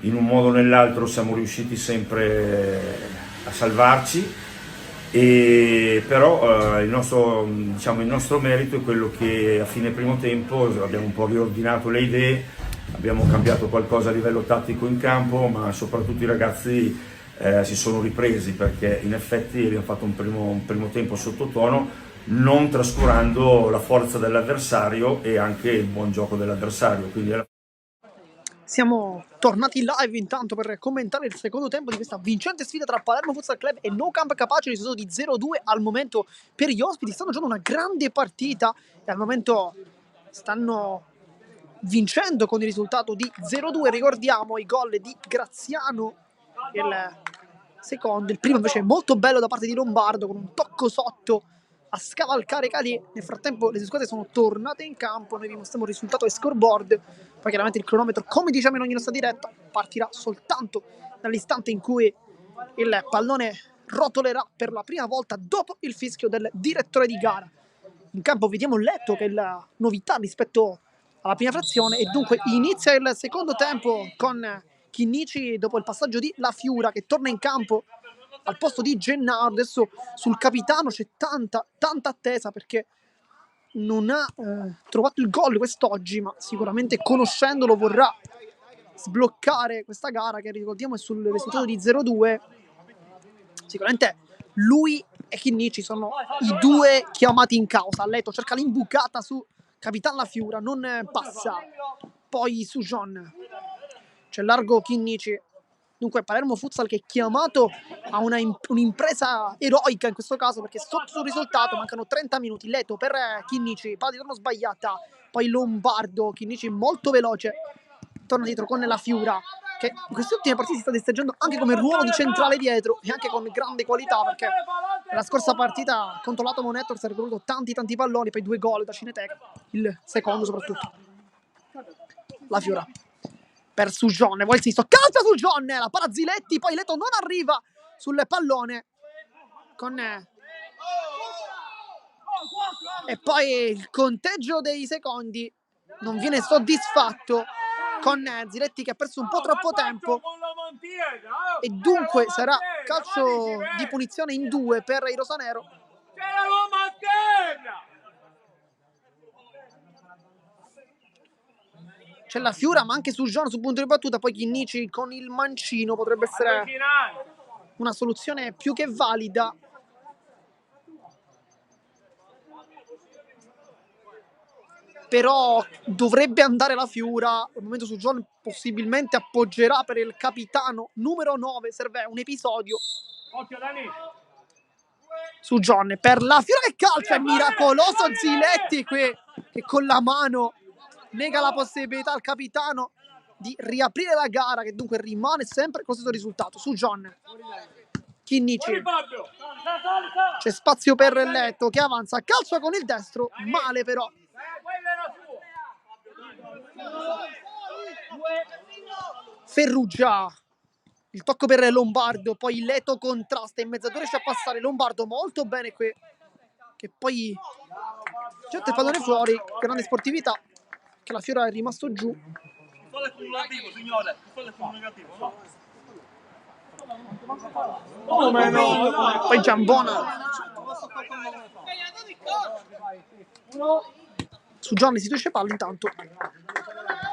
In un modo o nell'altro siamo riusciti sempre a salvarci, però il nostro merito è quello che a fine primo tempo abbiamo un po' riordinato le idee, abbiamo cambiato qualcosa a livello tattico in campo, ma soprattutto i ragazzi si sono ripresi, perché in effetti abbiamo fatto un primo tempo sottotono, non trascurando la forza dell'avversario e anche il buon gioco dell'avversario. Quindi Siamo tornati live intanto per commentare il secondo tempo di questa vincente sfida tra Palermo Futsal Club e No Camp Capace, risultato di 0-2 al momento per gli ospiti. Stanno giocando una grande partita e al momento stanno vincendo con il risultato di 0-2. Ricordiamo i gol di Graziano, il secondo, il primo invece è molto bello da parte di Lombardo con un tocco sotto a scavalcare Cali. Nel frattempo le squadre sono tornate in campo, noi vi mostriamo il risultato e scoreboard. Poi chiaramente il cronometro, come diciamo in ogni nostra diretta, partirà soltanto dall'istante in cui il pallone rotolerà per la prima volta dopo il fischio del direttore di gara. In campo vediamo Letto, che è la novità rispetto alla prima frazione, e dunque inizia il secondo tempo con Chinnici dopo il passaggio di La Fiura, che torna in campo al posto di Gennaro. Adesso sul capitano c'è tanta attesa, perché non ha trovato il gol quest'oggi, ma sicuramente conoscendolo vorrà sbloccare questa gara, che ricordiamo è sul risultato di 0-2. Sicuramente lui e Chinnici sono i due chiamati in causa. Leto cerca l'imbucata su Capitan La Fiura, non passa. Poi su John c'è largo Chinnici. Dunque Palermo Futsal che è chiamato a un'impresa eroica in questo caso, perché sotto sul risultato mancano 30 minuti. Leto per Chinnici, palla di torno sbagliata, poi Lombardo, Chinnici molto veloce, torna dietro con La Fiura, che in queste ultime partite si sta destreggiando anche come ruolo di centrale dietro e anche con grande qualità, perché nella scorsa partita contro l'Atomo Networks ha recuperato tanti palloni, poi 2 gol da Cineteca, il secondo soprattutto. La Fiura per Sugione, poi il Sisto calcia su John, la para Ziletti, poi Leto non arriva sul pallone con e poi il conteggio dei secondi non viene soddisfatto, con Ziletti che ha perso un po' troppo tempo, e dunque sarà calcio di punizione in 2 per il rosanero. C'è La Fiura, ma anche su John su punto di battuta, poi Chinnici con il mancino potrebbe essere una soluzione più che valida. Però dovrebbe andare La Fiura. Al momento su John possibilmente appoggerà per il capitano numero 9. Serve un episodio su John per La Fiura, che calcia, è miracoloso Ziletti qui, che con la mano nega la possibilità al capitano di riaprire la gara, che dunque rimane sempre con questo risultato. Su John Chinnici, c'è spazio per Letto che avanza, calcia con il destro, male però. Ferrugia, il tocco per Lombardo, poi Leto contrasta in mezzatura, riesce a passare Lombardo molto bene qui, che poi getta il pallone fuori, grande sportività, che La Fiora è rimasto giù. Poi Giambona su Gianni si istituisce palla intanto.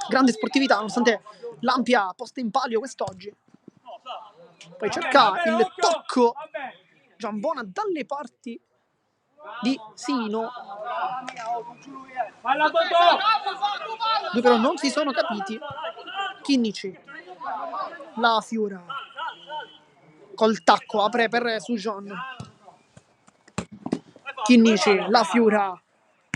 grande sportività nonostante l'ampia posta in palio quest'oggi. Poi cerca il tocco Giambona dalle parti di Sino. Due però non si sono capiti. Chinnici, la Fiura col tacco apre per Sujon. Chinnici, la Fiura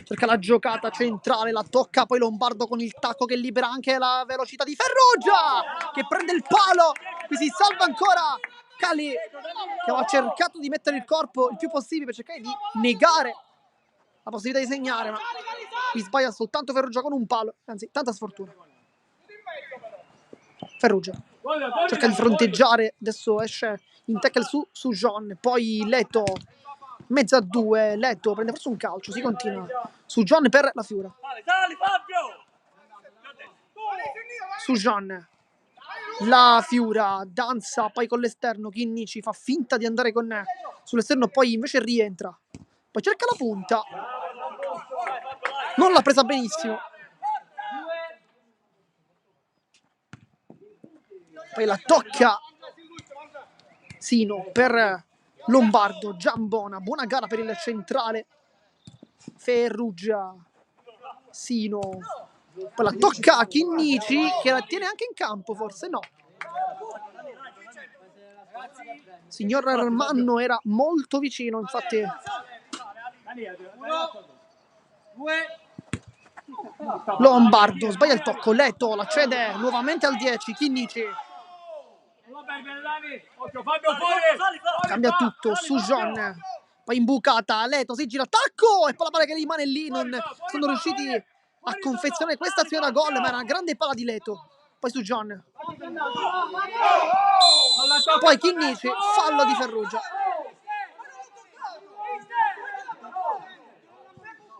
cerca la giocata centrale, la tocca, poi Lombardo con il tacco che libera anche la velocità di Ferrugia che prende il palo, qui si salva ancora Cali che aveva cercato di mettere il corpo il più possibile per cercare di negare la possibilità di segnare, ma qui sbaglia soltanto Ferrugia con un palo, anzi tanta sfortuna. Ferrugia cerca di fronteggiare, adesso esce in tackle su John, poi Leto mezzo a due, Leto prende forse un calcio, si continua su John per la Fiura. Su John, la Fiura danza poi con l'esterno, Chinnici fa finta di andare con sull'esterno, poi invece rientra, poi cerca la punta, non l'ha presa benissimo, poi la tocca Sino per Lombardo, Giambona, buona gara per il centrale, Ferrugia, Sino, poi la tocca Chinnici che la tiene anche in campo, forse no. Signor Armanno era molto vicino, infatti. Lombardo sbaglia il tocco, Leto la cede nuovamente al 10, Chinnici cambia tutto, Sujon poi imbucata, Leto si gira, tacco e poi la palla che rimane lì, non sono riusciti a confezionare questa azione da gol, ma era una grande palla di Leto. Poi Sujon, poi Chinnici, fallo di Ferrugia,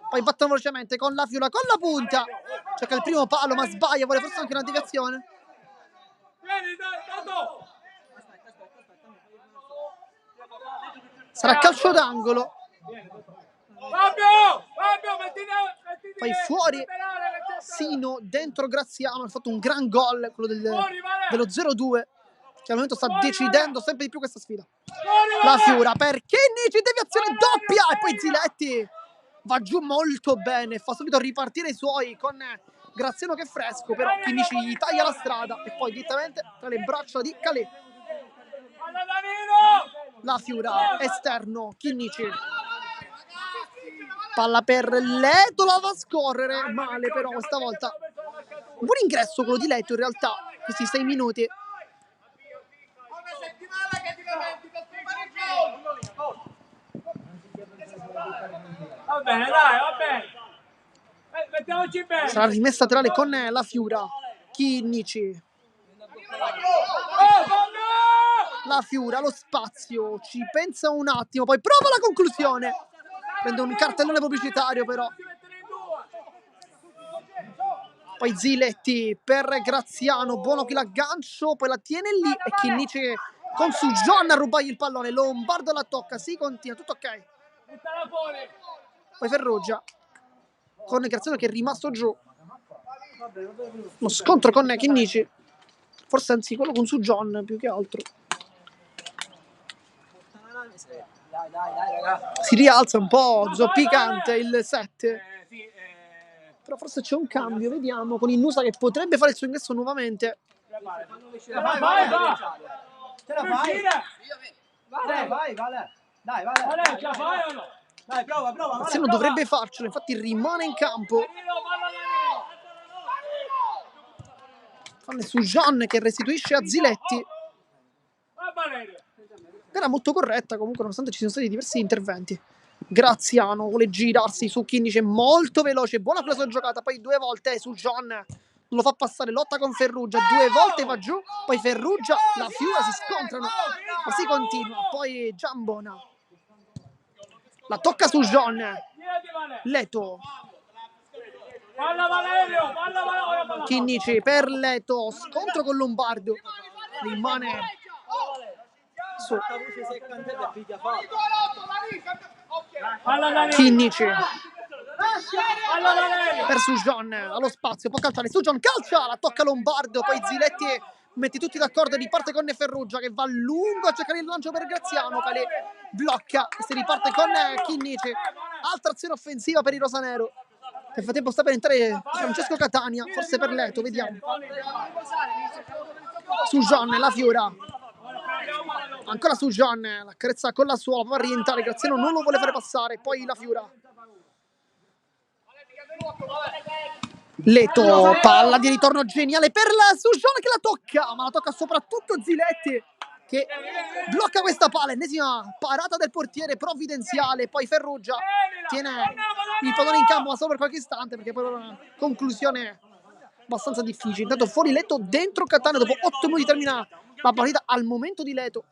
poi battono velocemente con la Fiura, con la punta, cerca il primo palo ma sbaglia, vuole forse anche una deviazione. Sarà calcio d'angolo, poi fuori Sino, dentro Graziano, ha fatto un gran gol, quello dello 0-2 che al momento sta decidendo sempre di più questa sfida. La Fiura per Chinnici, deviazione doppia e poi Ziletti va giù molto bene, fa subito ripartire i suoi con Graziano che è fresco, però Chinnici gli taglia la strada e poi direttamente tra le braccia di Calais. La Fiura, esterno, Chinnici, palla per Leto, la va a scorrere male, però questa volta un buon ingresso quello di Leto in realtà, questi 6 minuti. Va bene, dai, va bene. Mettiamoci bene. Sarà rimessa laterale con la Fiura, Chinnici, la Fiura, lo spazio, ci pensa un attimo, poi prova la conclusione, prende un cartellone pubblicitario però. Poi Ziletti per Graziano, buono qui l'aggancio, poi la tiene lì e Chinnici con Sujon a rubargli il pallone, Lombardo la tocca, si continua, tutto ok. Poi Ferrugia con Graziano che è rimasto giù, lo scontro con Chinnici, forse anzi quello con Sujon più che altro. Si rialza un po' zoppicante il 7, però forse c'è un cambio, vediamo, con Innusa che potrebbe fare il suo ingresso nuovamente. Ce la fai? Dai, ce la fai o no? Dai, prova. Graziano dovrebbe farcelo, infatti rimane in campo. Fanno Sujon che restituisce a Ziletti. Gara molto corretta comunque, nonostante ci siano stati diversi interventi. Graziano vuole girarsi su Chinnici, molto veloce, buona quella sua giocata, poi 2 volte Sujon non lo fa passare, lotta con Ferrugia, 2 volte va giù, poi Ferrugia, la Fiura si scontrano, ma si continua, poi Giambona la tocca su John, Leto, Chinnici per Leto, scontro con Lombardo, rimane su Chinnici, per Sujon, allo spazio, può calciare, Sujon calcia, la tocca Lombardo, poi Ziletti mette tutti d'accordo e riparte con Ferrugia che va lungo a cercare il lancio per Graziano, Calè blocca e si riparte con Chinnici, altra azione offensiva per il rosanero. Nel frattempo sta per entrare Francesco Catania, forse per Leto, vediamo. Sujon, la Fiora, ancora Sujon, la carezza con la suola, va a rientrare, Graziano non lo vuole fare passare, poi la Fiora. Leto, palla di ritorno geniale per la Sujon che la tocca, ma la tocca soprattutto Ziletti che blocca questa palla, ennesima parata del portiere provvidenziale, poi Ferrugia tiene il pallone in campo ma solo per qualche istante perché poi una conclusione abbastanza difficile. Intanto fuori Leto, dentro Catania, dopo 8 minuti termina la partita al momento di Leto.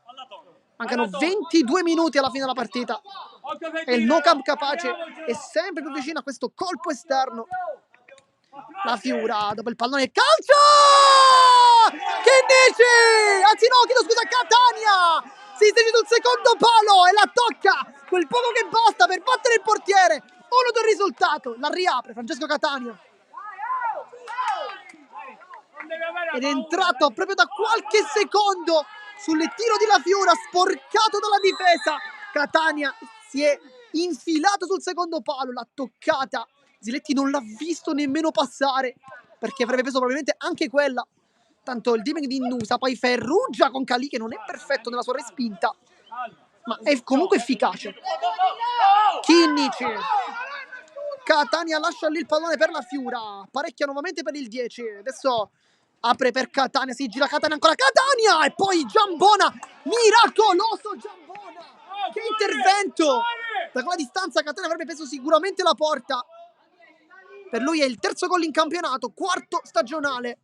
Mancano 22 minuti alla fine della partita e il No Camp Capace è sempre più vicino a questo colpo esterno. La Fiura, dopo il pallone, calcio! Che dici? Anzi no, chiedo scusa, Catania! Si stringe sul secondo palo e la tocca! Quel poco che basta per battere il portiere! 1-2 il risultato, la riapre Francesco Catania. Ed è entrato proprio da qualche secondo sul tiro di La Fiura, sporcato dalla difesa. Catania si è infilato sul secondo palo, l'ha toccata. Ziletti non l'ha visto nemmeno passare perché avrebbe preso probabilmente anche quella. Tanto il diming di Nusa, poi Ferrugia con Calì che non è perfetto nella sua respinta ma è comunque efficace. Chinnici, Catania lascia lì il pallone per La Fiura, parecchia nuovamente per il 10, adesso apre per Catania, si gira Catania, ancora Catania e poi Giambona, miracoloso Giambona, che intervento! Da quella distanza Catania avrebbe preso sicuramente la porta. Per lui è il terzo gol in campionato, quarto stagionale.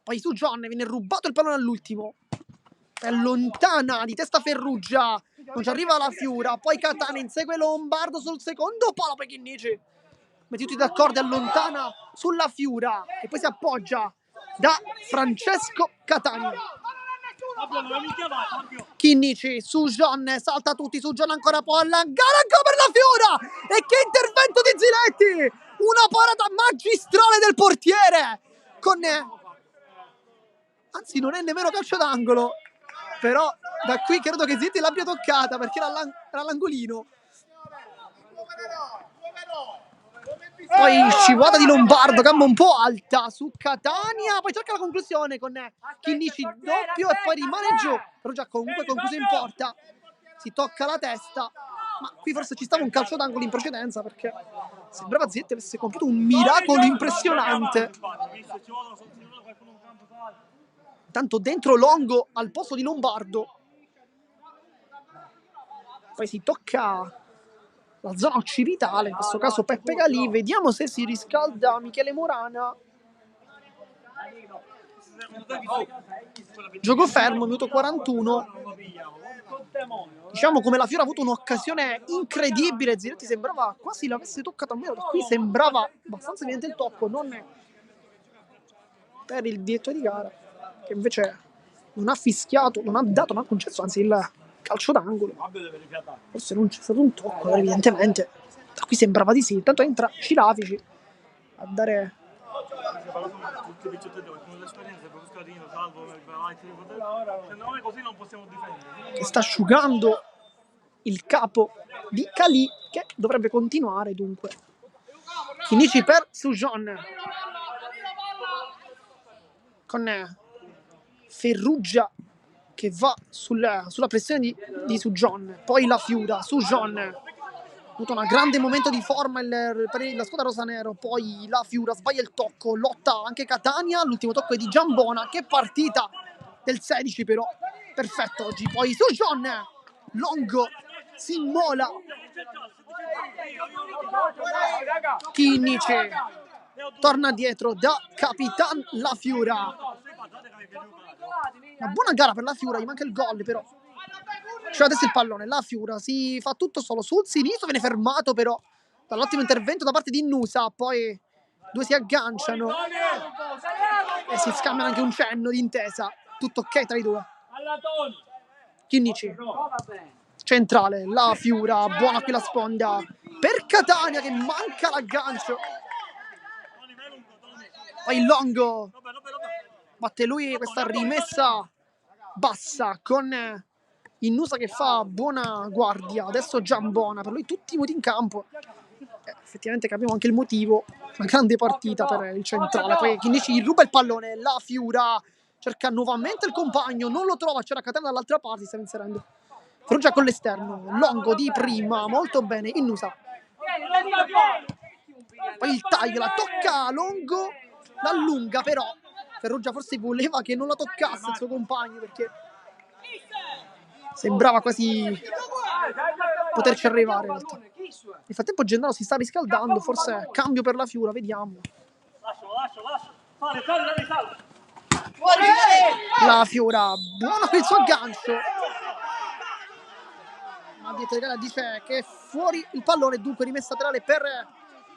Poi Sujon viene rubato il pallone all'ultimo. È lontana di testa Ferrugia. Non ci arriva La Fiura. Poi Catania insegue Lombardo sul secondo palo. Poi Chinnici mette tutti d'accordo e allontana sulla Fiura. E poi si appoggia da Francesco Catania. Chinnici, Sujon, salta tutti, Sujon ancora palla, gara ancora per La Fiora e che intervento di Ziletti, una parata magistrale del portiere con anzi non è nemmeno calcio d'angolo, però da qui credo che Ziletti l'abbia toccata perché era all'angolino. Poi scivolata di Lombardo, gamba un po' alta su Catania, poi cerca la conclusione con Chinnici doppio e poi rimane giù, però già comunque concluso in porta, si tocca la testa, ma qui forse ci stava un calcio d'angolo in precedenza perché sembrava Ziletti avesse compiuto un miracolo impressionante. Intanto dentro Longo al posto di Lombardo, poi si tocca la zona occipitale, in questo caso Peppe Galì, vediamo se si riscalda Michele Morana. Gioco fermo, minuto 41. Diciamo come La Fiora ha avuto un'occasione incredibile, Ziletti sembrava quasi l'avesse toccato, almeno da qui sembrava abbastanza evidente il tocco, non per il direttore di gara che invece non ha fischiato, non ha dato, non ha concesso anzi il calcio d'angolo. Forse non c'è stato un tocco, evidentemente da qui sembrava di sì. Intanto entra Cilafici a dare che sta asciugando il capo di Calì che dovrebbe continuare dunque. Chinnici per Sujon con Ferrugia che va sulla pressione di Sujon, poi La Fiura, Sujon ha avuto un grande momento di forma per la squadra rosanero, poi La Fiura sbaglia il tocco, lotta anche Catania, l'ultimo tocco è di Giambona, che partita del 16 però, perfetto oggi, poi Sujon, Longo si immola, Chinnici torna dietro da Capitan La Fiura. Una buona gara per La Fiura, gli manca il gol però. C'è adesso il pallone, La Fiura si fa tutto solo sul sinistro, viene fermato però dall'ottimo intervento da parte di Nusa, poi due si agganciano e si scambiano anche un cenno di intesa, tutto ok tra i due. Chinnici centrale, La Fiura, buona qui la sponda per Catania che manca l'aggancio. Poi Longo batte lui questa rimessa bassa con Innusa che fa buona guardia. Adesso Giambona, per lui tutti i voti in campo. Effettivamente capiamo anche il motivo. Una grande partita per il centrale. Poi Chinnici ruba il pallone, la Fiura cerca nuovamente il compagno, non lo trova, c'era Catania dall'altra parte, si sta inserendo Ferrugia con l'esterno, Longo di prima, molto bene, Innusa. Poi il taglio, la tocca Longo, l'allunga però. Ferrugia forse voleva che non la toccasse il suo compagno perché sembrava quasi poterci arrivare in realtà. Nel frattempo Gennaro si sta riscaldando, forse cambio per la Fiura, vediamo. La Fiura, buono qui il suo aggancio. Ma dietro di gara dice che è fuori il pallone, dunque rimessa laterale per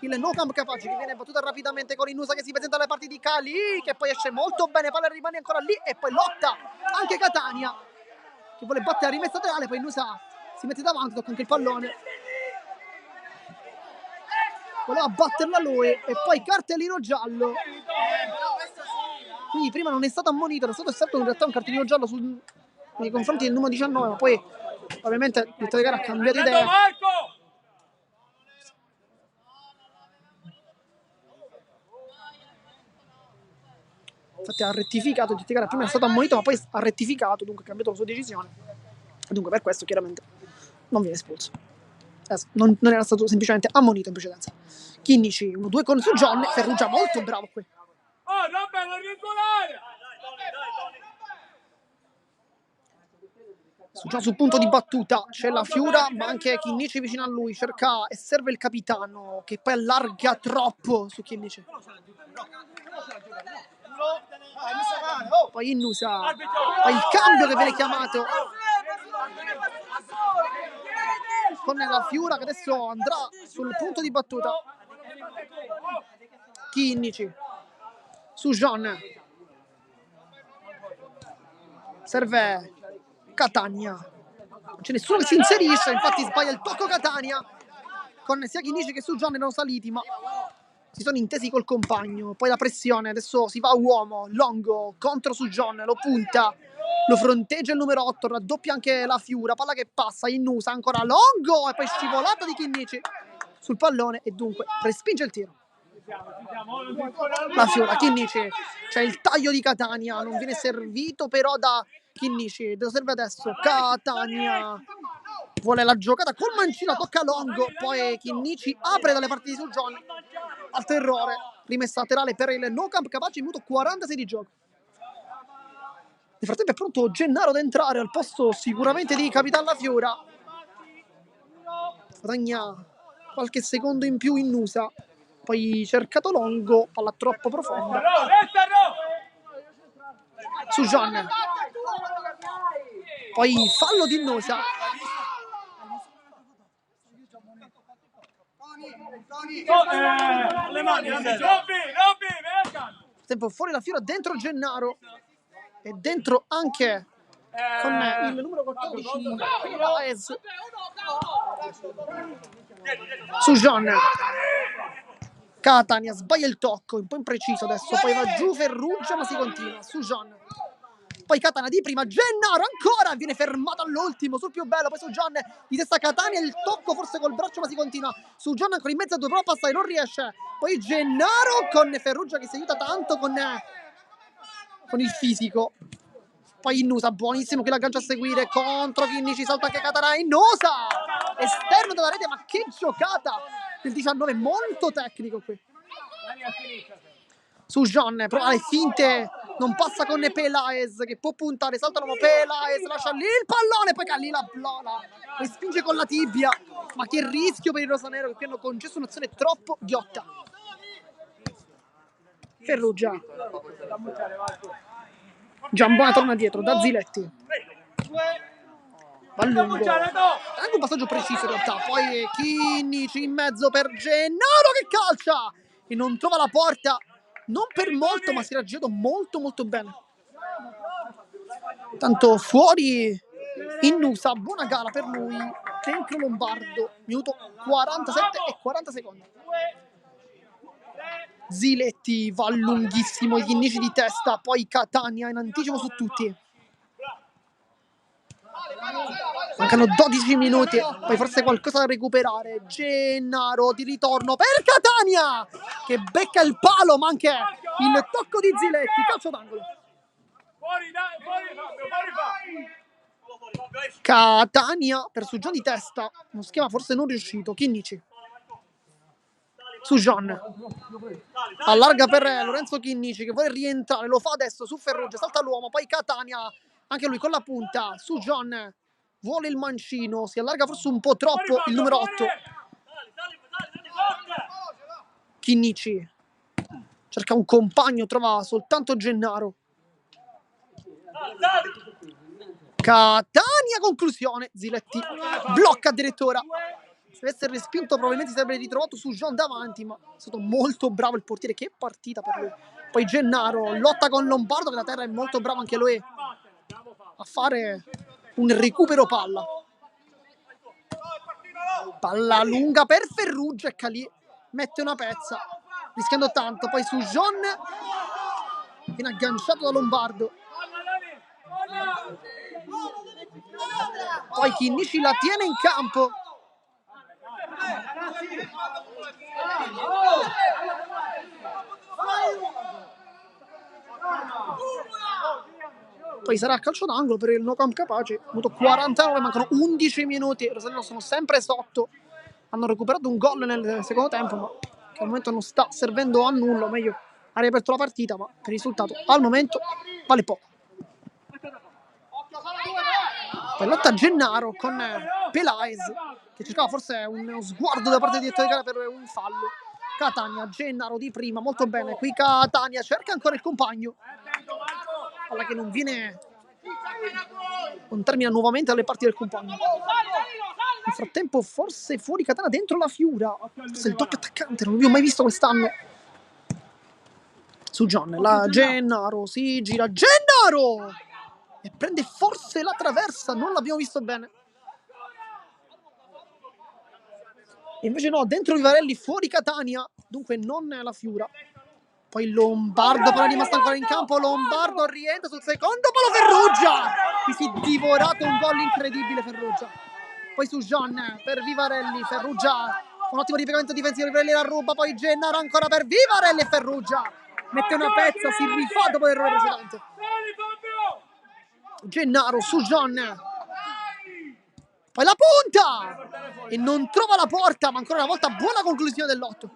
il No Camp Capace che viene battuta rapidamente con Innusa che si presenta alle parti di Cali che poi esce molto bene, palla rimane ancora lì e poi lotta anche Catania che vuole battere la rimessa laterale, poi Innusa si mette davanti, tocca anche il pallone, voleva batterla lui e poi cartellino giallo, quindi prima non è stato ammonito, è stato in realtà un cartellino giallo nei confronti del numero 19, ma poi ovviamente il direttore di gara ha cambiato idea. Infatti ha rettificato, il direttore di gara prima è stato ammonito ma poi ha rettificato, dunque ha cambiato la sua decisione e dunque per questo chiaramente non viene espulso. Non era stato semplicemente ammonito in precedenza. Chinnici 1-2 con su John, Ferrugia molto bravo qui. Già sul punto di battuta c'è la Fiura ma anche Chinnici vicino a lui, cerca e serve il capitano che poi allarga troppo su Chinnici. Poi Innusa, poi il cambio che viene chiamato con la Fiura che adesso andrà sul punto di battuta. Chinnici su John, serve Catania, non c'è nessuno che si inserisce, infatti sbaglia il tocco Catania con sia Chinnici che su John erano saliti ma si sono intesi col compagno, poi la pressione, adesso si va a uomo, Longo contro su John, lo punta, lo fronteggia il numero 8, raddoppia anche la Fiura, palla che passa, Innusa, ancora Longo e poi scivolata di Chinnici sul pallone e dunque respinge il tiro. La Fiura, Chinnici, c'è il taglio di Catania, non viene servito però da Chinnici, lo serve adesso, Catania vuole la giocata col mancino, tocca Longo, poi Chinnici apre dalle parti su John, altro errore, rimessa laterale per il No Camp Capace, minuto 46 di gioco. Nel frattempo è pronto Gennaro ad entrare al posto sicuramente di Capitan La Fiura, guadagna qualche secondo in più Innusa, poi cercato Longo, palla troppo profonda su John, poi fallo di Innusa. Tempo fuori la Fiora, dentro Gennaro e dentro anche con il numero 14 Paez su John. Catania sbaglia il tocco, un po' impreciso adesso, poi va giù Ferrugia ma si continua su John. Poi Catania di prima, Gennaro ancora, viene fermato all'ultimo sul più bello, poi su John di testa Catania, il tocco forse col braccio ma si continua, su John ancora in mezzo a due, prova a passare, non riesce, poi Gennaro con Ferrugia che si aiuta tanto con il fisico, poi Innusa buonissimo che l'aggancia a seguire contro Chinnici, salta anche Catania, Innusa esterno della rete, ma che giocata del 19, molto tecnico qui su John, prova le finte, non passa con Pelaez che può puntare, saltano Pelaez, lascia lì il pallone, poi Calli la respinge con la tibia, ma che rischio per il rosanero che qui hanno concesso un'azione troppo ghiotta. Ferrugia, Giambona torna dietro da Ziletti, va lungo, anche un passaggio preciso in realtà, poi Chinnici in mezzo per Gennaro che calcia e non trova la porta, non per molto ma si era girato molto molto bene. Tanto fuori Innusa, buona gara per lui, dentro Lombardo, minuto 47 e 40 secondi. Ziletti va lunghissimo, gli Chinnici di testa, poi Catania in anticipo su tutti. Mancano 12 minuti, poi forse qualcosa da recuperare. Gennaro di ritorno per Catania, che becca il palo, ma anche il tocco di Ziletti, calcio d'angolo. Catania per Sujon di testa, uno schema forse non riuscito. Chinnici, Sujon allarga per Lorenzo Chinnici che vuole rientrare, lo fa adesso su Ferrugia, salta l'uomo, poi Catania anche lui con la punta. Sujon vuole il mancino, si allarga forse un po' troppo il numero 8. Chinnici cerca un compagno, trova soltanto Gennaro. Catania, conclusione. Ziletti blocca addirittura. Se avesse respinto probabilmente si sarebbe ritrovato su John davanti, ma è stato molto bravo il portiere. Che partita per lui. Poi Gennaro lotta con Lombardo, che da terra è molto bravo anche lui a fare un recupero palla. Palla lunga per Ferrugia e Calì mette una pezza rischiando tanto. Poi su John viene agganciato da Lombardo. Poi Chinnici la tiene in campo. Poi sarà a calcio d'angolo per il No Camp Capaci. Minuto 49, mancano 11 minuti. I Rosalino sono sempre sotto. Hanno recuperato un gol nel secondo tempo, ma che al momento non sta servendo a nulla. O meglio, ha riaperto la partita, ma per il risultato al momento vale poco. Poi lotta Gennaro con Pelaez, che cercava forse uno sguardo da parte di direttore di gara per un fallo. Catania, Gennaro di prima, molto bene. Qui Catania cerca ancora il compagno. Palla che non termina nuovamente alle parti del compagno. Nel frattempo forse fuori Catania, dentro la Fiura. Forse il doppio attaccante, non l'abbiamo mai visto quest'anno. Su John, la Gennaro si gira. Gennaro! E prende forse la traversa, non l'abbiamo visto bene. E invece no, dentro Vivarelli, fuori Catania, dunque non la Fiura. Poi Lombardo, però è rimasto ancora in campo. Lombardo rientra sul secondo palo. Ferrugia! Qui si è divorato un gol incredibile Ferrugia. Poi su John per Vivarelli. Ferrugia, un ottimo ripiegamento difensivo. Vivarelli la ruba. Poi Gennaro ancora per Vivarelli e Ferrugia mette una pezza, si rifà dopo l'errore precedente. Gennaro su John. Poi la punta! E non trova la porta, ma ancora una volta buona conclusione dell'8.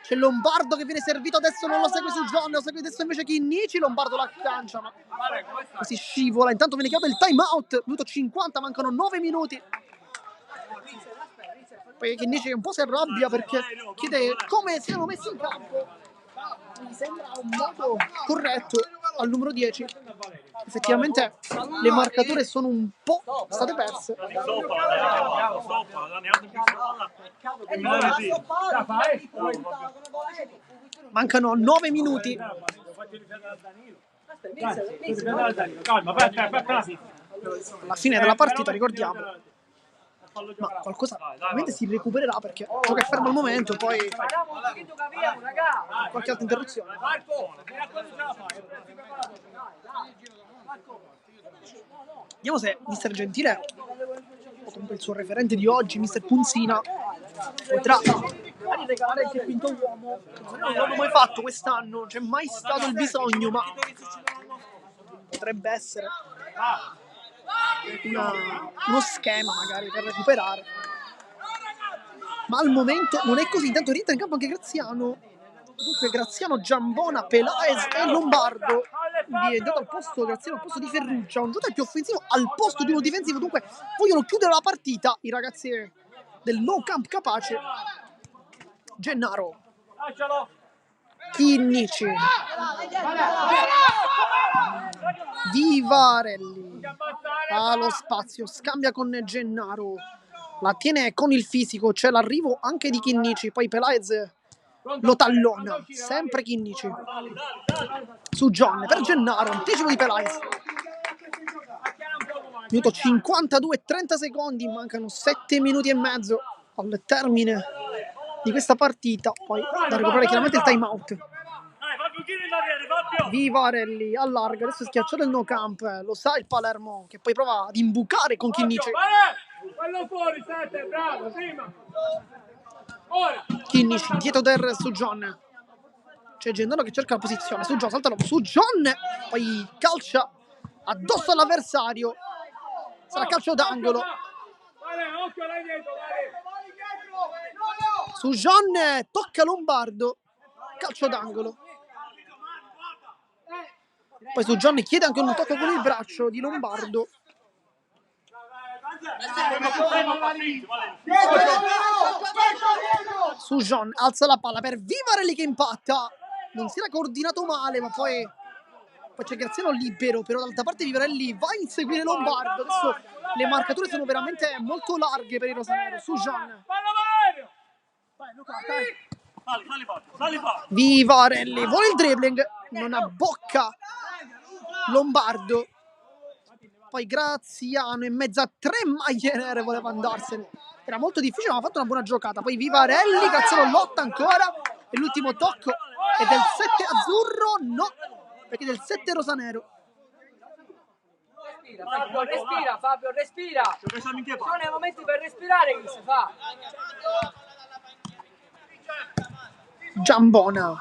C'è Lombardo che viene servito, adesso non lo segue su John, lo segue adesso invece Chinnici. Lombardo la cancia, ma si scivola. Intanto viene chiamato il time out, minuto 50, mancano 9 minuti. Poi Chinnici un po' si arrabbia perché chiede come siano messi in campo. Mi sembra un modo corretto al numero 10. Effettivamente le marcature sono un po' state perse. Mancano 9 minuti. Alla fine della partita, ricordiamo. Ma qualcosa ovviamente si recupererà perché gioca fermo al momento, poi qualche altra interruzione. Vediamo se Mister Gentile o comunque il suo referente di oggi, Mister Punzina, potrà regalare anche il quinto uomo. Non l'hanno mai fatto quest'anno, non c'è mai stato il bisogno, ma potrebbe essere uno schema magari per recuperare. Ma al momento non è così. Intanto rientra in campo anche Graziano. Dunque Graziano, Giambona, Pelaez e Lombardo. Quindi è dato al posto Graziano al posto di Ferrugia, un giocatore più offensivo al posto di uno difensivo. Dunque vogliono chiudere la partita i ragazzi del No Camp Capace. Gennaro, Chinnici, Vivarelli ha lo spazio, scambia con Gennaro, la tiene con il fisico, c'è l'arrivo anche di Chinnici, poi Pelaez lo tallona, sempre Chinnici su John per Gennaro, anticipo di Pelaez. Minuto 52 30 secondi, mancano 7 minuti e mezzo al termine di questa partita. Poi da recuperare chiaramente il time out. Vivarelli allarga, adesso è schiacciato il no camp, lo sa il Palermo che poi prova ad imbucare con Chinnici. Chinnici dietro terra su John. C'è Gennaro che cerca la posizione, su John, salta su John, poi calcia addosso all'avversario, sarà calcio d'angolo. Su John tocca Lombardo, calcio d'angolo. Poi su John chiede anche un tocco con il braccio di Lombardo. Su John alza la palla per Vivarelli che impatta. Non si era coordinato male, ma poi c'è Graziano libero, però dall'altra parte Vivarelli va a inseguire Lombardo. Adesso le marcature sono veramente molto larghe per il rosanero. Su John. Vivarelli vuole il dribbling, non abbocca Lombardo. Poi Graziano in mezzo a 3 maglie nere voleva andarsene. Era molto difficile, ma ha fatto una buona giocata. Poi Vivarelli, Graziano lotta ancora. E l'ultimo tocco è del 7 azzurro, no, perché è del 7 rosanero. Fabio, respira. Sono i momenti per respirare che si fa. Giambona,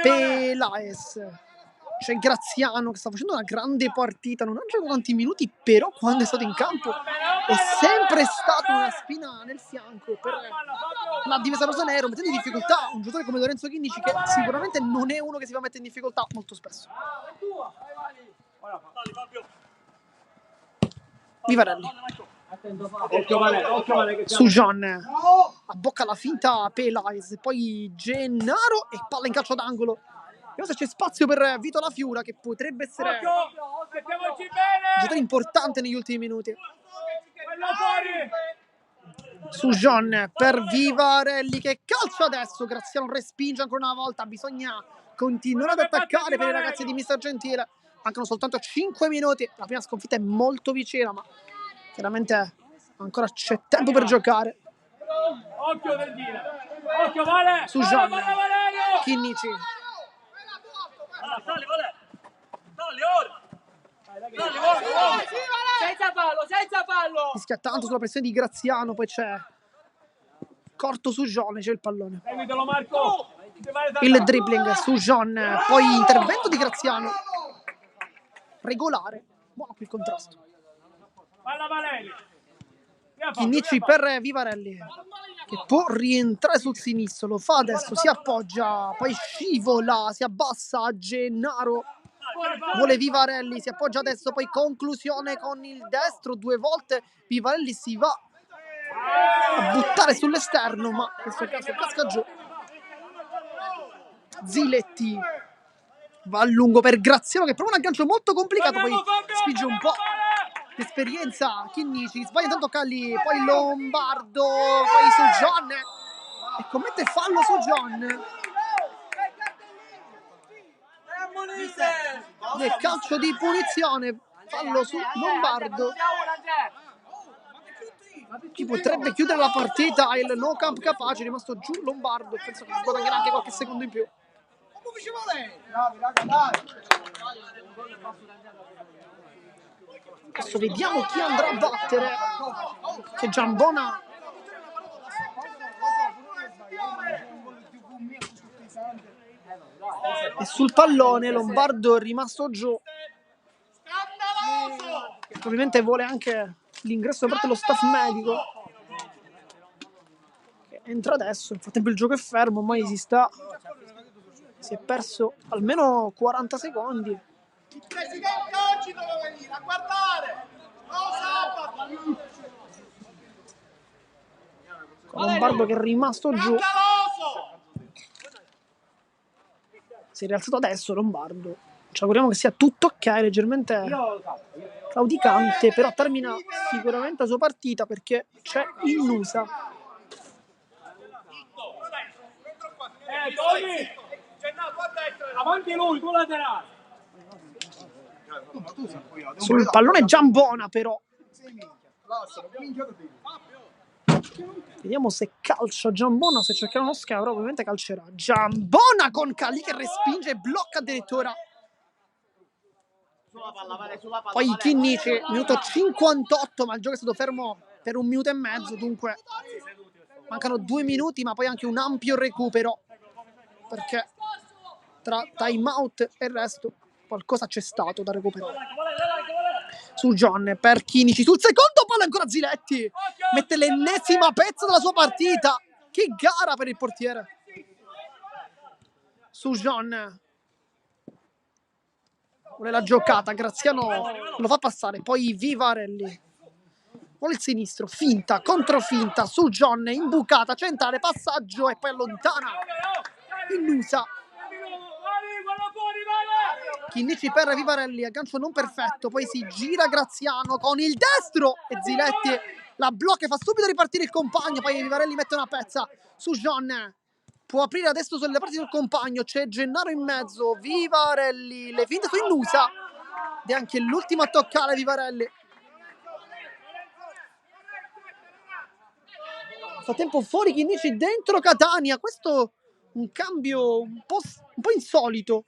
Pelaes, c'è Graziano che sta facendo una grande partita, non ha giocato tanti minuti, però quando è stato in campo è sempre stato una spina nel fianco per la difesa rosanero, mettendo in difficoltà un giocatore come Lorenzo Chinnici, che sicuramente non è uno che si va a mettere in difficoltà molto spesso. Vivarelli su John, abbocca la finta Pelaes, poi Gennaro e palla in calcio d'angolo. Vediamo se c'è spazio per Vito La Fiura, che potrebbe essere un giocatore importante negli ultimi minuti. Su John per Vivarelli che calcia adesso. Graziano respinge ancora una volta. Bisogna continuare ad attaccare per i ragazzi di Mister Gentile. Mancano soltanto 5 minuti. La prima sconfitta è molto vicina, ma chiaramente ancora c'è tempo per giocare. Su John, Chinnici. Senza fallo. Fischia tanto sulla pressione di Graziano, poi c'è corto su John, c'è il pallone. Il dribbling su John, poi intervento di Graziano. Regolare, buono qui il contrasto. Chinnici per Vivarelli, che può rientrare sul sinistro, lo fa adesso, si appoggia, poi scivola, si abbassa a Gennaro. Vuole Vivarelli, si appoggia adesso, poi conclusione con il destro 2 volte. Vivarelli si va a buttare sull'esterno, ma in questo caso casca giù. Ziletti va a lungo per Graziano che prova un aggancio molto complicato, poi spinge un po' l'esperienza Chinnici, sbaglia tanto Calli, poi Lombardo, poi su John e commette fallo su John. Nel calcio di punizione, fallo su Lombardo. Chi potrebbe chiudere la partita, il no camp capace, è rimasto giù Lombardo, penso che si guadagnerà anche qualche secondo in più. Adesso vediamo chi andrà a battere, che Giambona è sul pallone. Lombardo è rimasto giù, probabilmente vuole anche l'ingresso da parte dello staff medico che entra adesso. Nel frattempo il gioco è fermo, ormai si è perso almeno 40 secondi. Il presidente oggi doveva venire a guardare. Con Lombardo che è rimasto giù. Si è rialzato adesso Lombardo. Ci auguriamo che sia tutto ok, leggermente claudicante, però termina sicuramente la sua partita perché c'è il Nusa. Avanti lui, tu laterale. Sul pallone Giambona però. Vediamo se calcia Giambona, se cercherà uno scambio, ovviamente calcerà. Giambona con Calì che respinge e blocca addirittura. Poi Chinnici, minuto 58, ma il gioco è stato fermo per 1 minuto e mezzo, dunque mancano 2 minuti, ma poi anche un ampio recupero, perché tra time out e il resto qualcosa c'è stato da recuperare. Su John per Chinnici, sul secondo palo ancora Ziletti, mette l'ennesima pezza della sua partita. Che gara per il portiere. Su John vuole la giocata, Graziano lo fa passare, poi Vivarelli vuole il sinistro, finta, controfinta, su John, imbucata, centrale, passaggio e poi allontana Innusa. Chinnici per Vivarelli, aggancio non perfetto, poi si gira Graziano con il destro e Ziletti la blocca e fa subito ripartire il compagno, poi Vivarelli mette una pezza su John, può aprire adesso sulle parti del compagno, c'è Gennaro in mezzo, Vivarelli, le finte su Innusa ed è anche l'ultimo a toccare Vivarelli. Nel frattempo fuori Chinnici, dentro Catania, questo un cambio un po' insolito.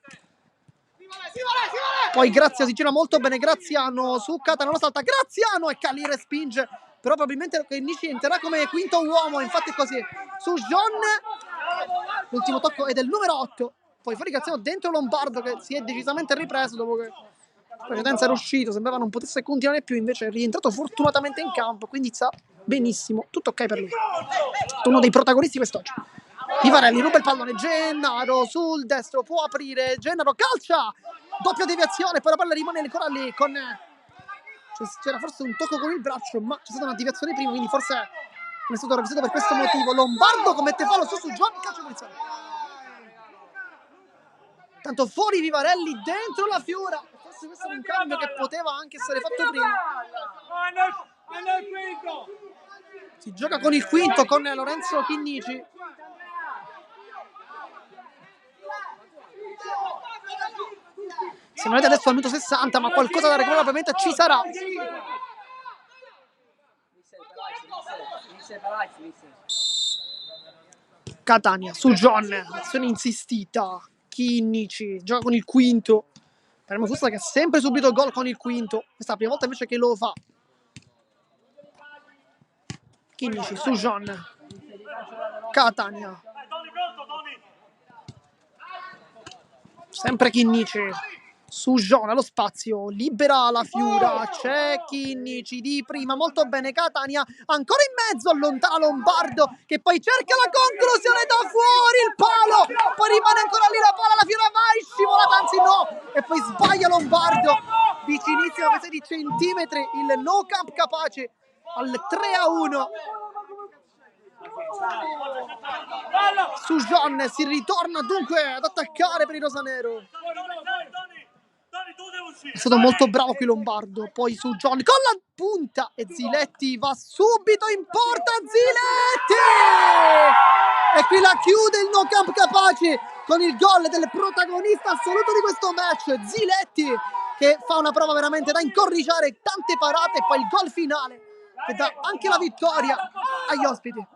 Poi Grazia si gira molto bene, Graziano su Catania, lo salta Graziano e Calì respinge, però probabilmente Chinnici entrerà come quinto uomo, infatti è così. Su John, l'ultimo tocco è del numero 8, poi fuori Graziano, dentro Lombardo che si è decisamente ripreso dopo che in precedenza era uscito, sembrava non potesse continuare più, invece è rientrato fortunatamente in campo, quindi sta benissimo, tutto ok per lui. Uno dei protagonisti quest'oggi. Vivarelli ruba il pallone, Gennaro sul destro, può aprire, Gennaro calcia, doppia deviazione, poi la palla rimane ancora lì con... c'era forse un tocco con il braccio, ma c'è stata una deviazione prima, quindi forse non è stato ravvisato per questo motivo. Lombardo commette fallo su John, calcio punizione. Tanto fuori Vivarelli, dentro la Fiora, forse questo è un cambio che poteva anche essere fatto prima. Si gioca con il quinto, con Lorenzo Chinnici. Siamo arrivati adesso al minuto 60, ma qualcosa da recuperare ovviamente ci sarà. Catania su John, azione insistita. Chinnici gioca con il quinto. Palermo Futsal che ha sempre subito gol con il quinto. Questa è la prima volta invece che lo fa. Chinnici su John. Catania. Sempre Chinnici su John allo spazio, libera la Fiura, c'è Chinnici di prima, molto bene Catania, ancora in mezzo, allontana Lombardo che poi cerca la conclusione da fuori, il palo, poi rimane ancora lì la palla, la Fiura vai, scivolata, anzi no, e poi sbaglia Lombardo, vicinissimo a di centimetri, il no camp capace al 3-1. Su John si ritorna dunque ad attaccare per il rosanero. È stato molto bravo qui Lombardo. Poi su John con la punta e Ziletti va subito in porta. Ziletti! E qui la chiude il no camp capace con il gol del protagonista assoluto di questo match, Ziletti, che fa una prova veramente da incorniciare, tante parate e poi il gol finale che dà anche la vittoria agli ospiti.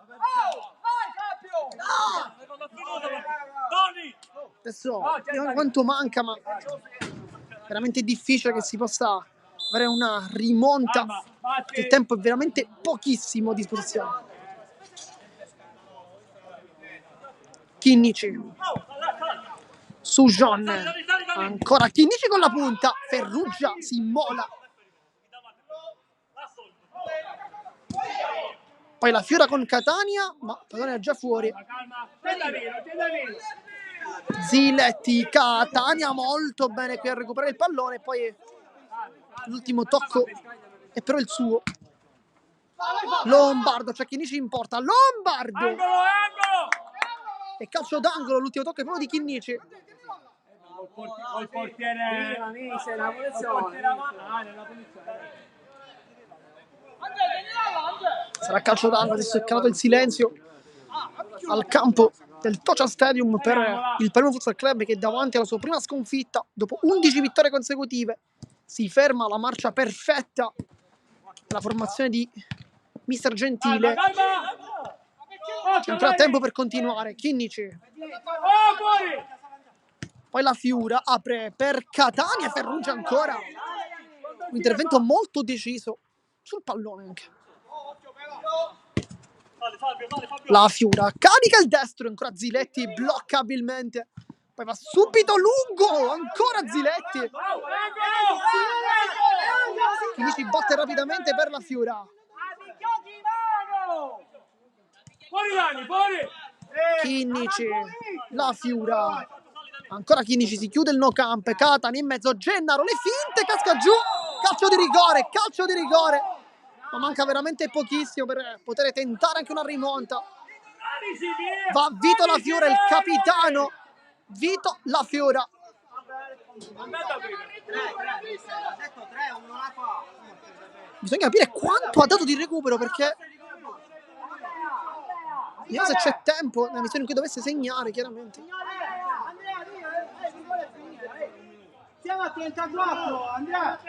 Adesso vediamo quanto manca, ma veramente difficile che si possa avere una rimonta. Il tempo è veramente pochissimo a disposizione. Chinnici su John, ancora Chinnici con la punta, Ferruggia si immola. Poi la Fiora con Catania, ma Catania è già fuori. Ziletti, Catania molto bene qui a recuperare il pallone, poi l'ultimo tocco è però il suo. Lombardo, c'è Chinnici in porta, Lombardo! E calcio d'angolo, l'ultimo tocco è proprio di Chinnici. Il portiere Sarà calcio d'angolo, adesso è calato il silenzio al campo del Tocha Stadium per il Palermo Futsal Club che è davanti alla sua prima sconfitta dopo 11 vittorie consecutive. si ferma la marcia perfetta della formazione di Mister Gentile. C'è ancora tempo per continuare. Chinnici, poi la Fiura apre per Catania, Ferrugia ancora. Un intervento molto deciso sul pallone anche. La Fiura carica il destro, ancora Ziletti blocca abilmente, poi va subito lungo, ancora Ziletti. Chinnici batte rapidamente per la Fiura. Chinnici, la Fiura, ancora Chinnici, si chiude il no camp, Catania in mezzo, Gennaro, le finte, casca giù, calcio di rigore, ma manca veramente pochissimo per poter tentare anche una rimonta. Va Vito La Fiura, il capitano Vito La Fiura. Bisogna capire quanto ha dato di recupero, perché vediamo se c'è tempo nella missione in cui dovesse segnare, chiaramente. Siamo a 34, Andrea.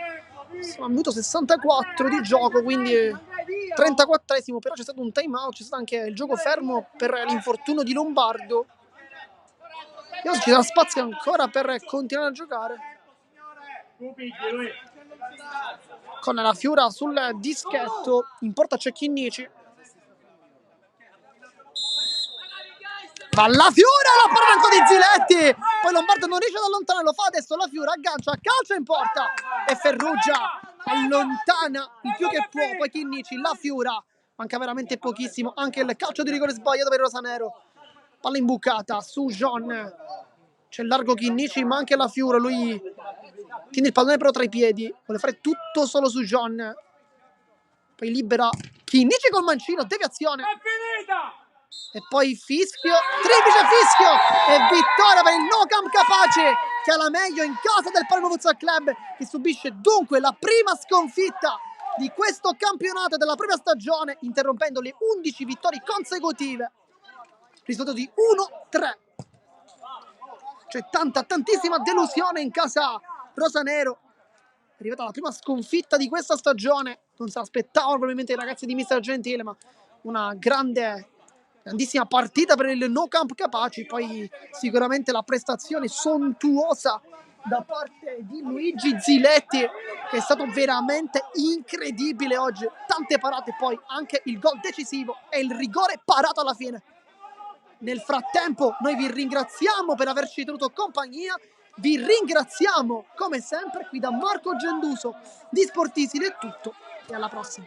Siamo al minuto 64 di gioco, quindi 34esimo, però c'è stato un time out, c'è stato anche il gioco fermo per l'infortunio di Lombardo. Vediamo se ci sarà spazio ancora per continuare a giocare. Con la Fiura sul dischetto, in porta c'è Chinnici. Va la Fiura, la parata di Ziletti, poi Lombardo non riesce ad allontanare, lo fa adesso la Fiura, aggancia, calcio in porta e Ferrugia allontana il più che può, poi Chinnici, la Fiura, manca veramente pochissimo, anche il calcio di rigore sbagliato per Rosanero, palla imbucata su John, c'è il largo Chinnici, ma anche la Fiura, lui tiene il pallone però tra i piedi, vuole fare tutto solo su John, poi libera Chinnici col mancino, deviazione. E poi fischio, triplice fischio e vittoria per il No Camp Capaci, che ha la meglio in casa del Palermo Futsal Club, che subisce dunque la prima sconfitta di questo campionato della propria stagione, interrompendo le 11 vittorie consecutive. Risultato di 1-3. C'è tantissima delusione in casa rosanero. È arrivata la prima sconfitta di questa stagione. Non se l'aspettavano probabilmente i ragazzi di Mister Gentile, ma una grandissima partita per il No Camp Capaci. Poi sicuramente la prestazione sontuosa da parte di Luigi Ziletti, che è stato veramente incredibile oggi, tante parate, poi anche il gol decisivo e il rigore parato alla fine. Nel frattempo noi vi ringraziamo per averci tenuto compagnia, vi ringraziamo come sempre qui da Marco Genduso di Sportisili, è tutto e alla prossima.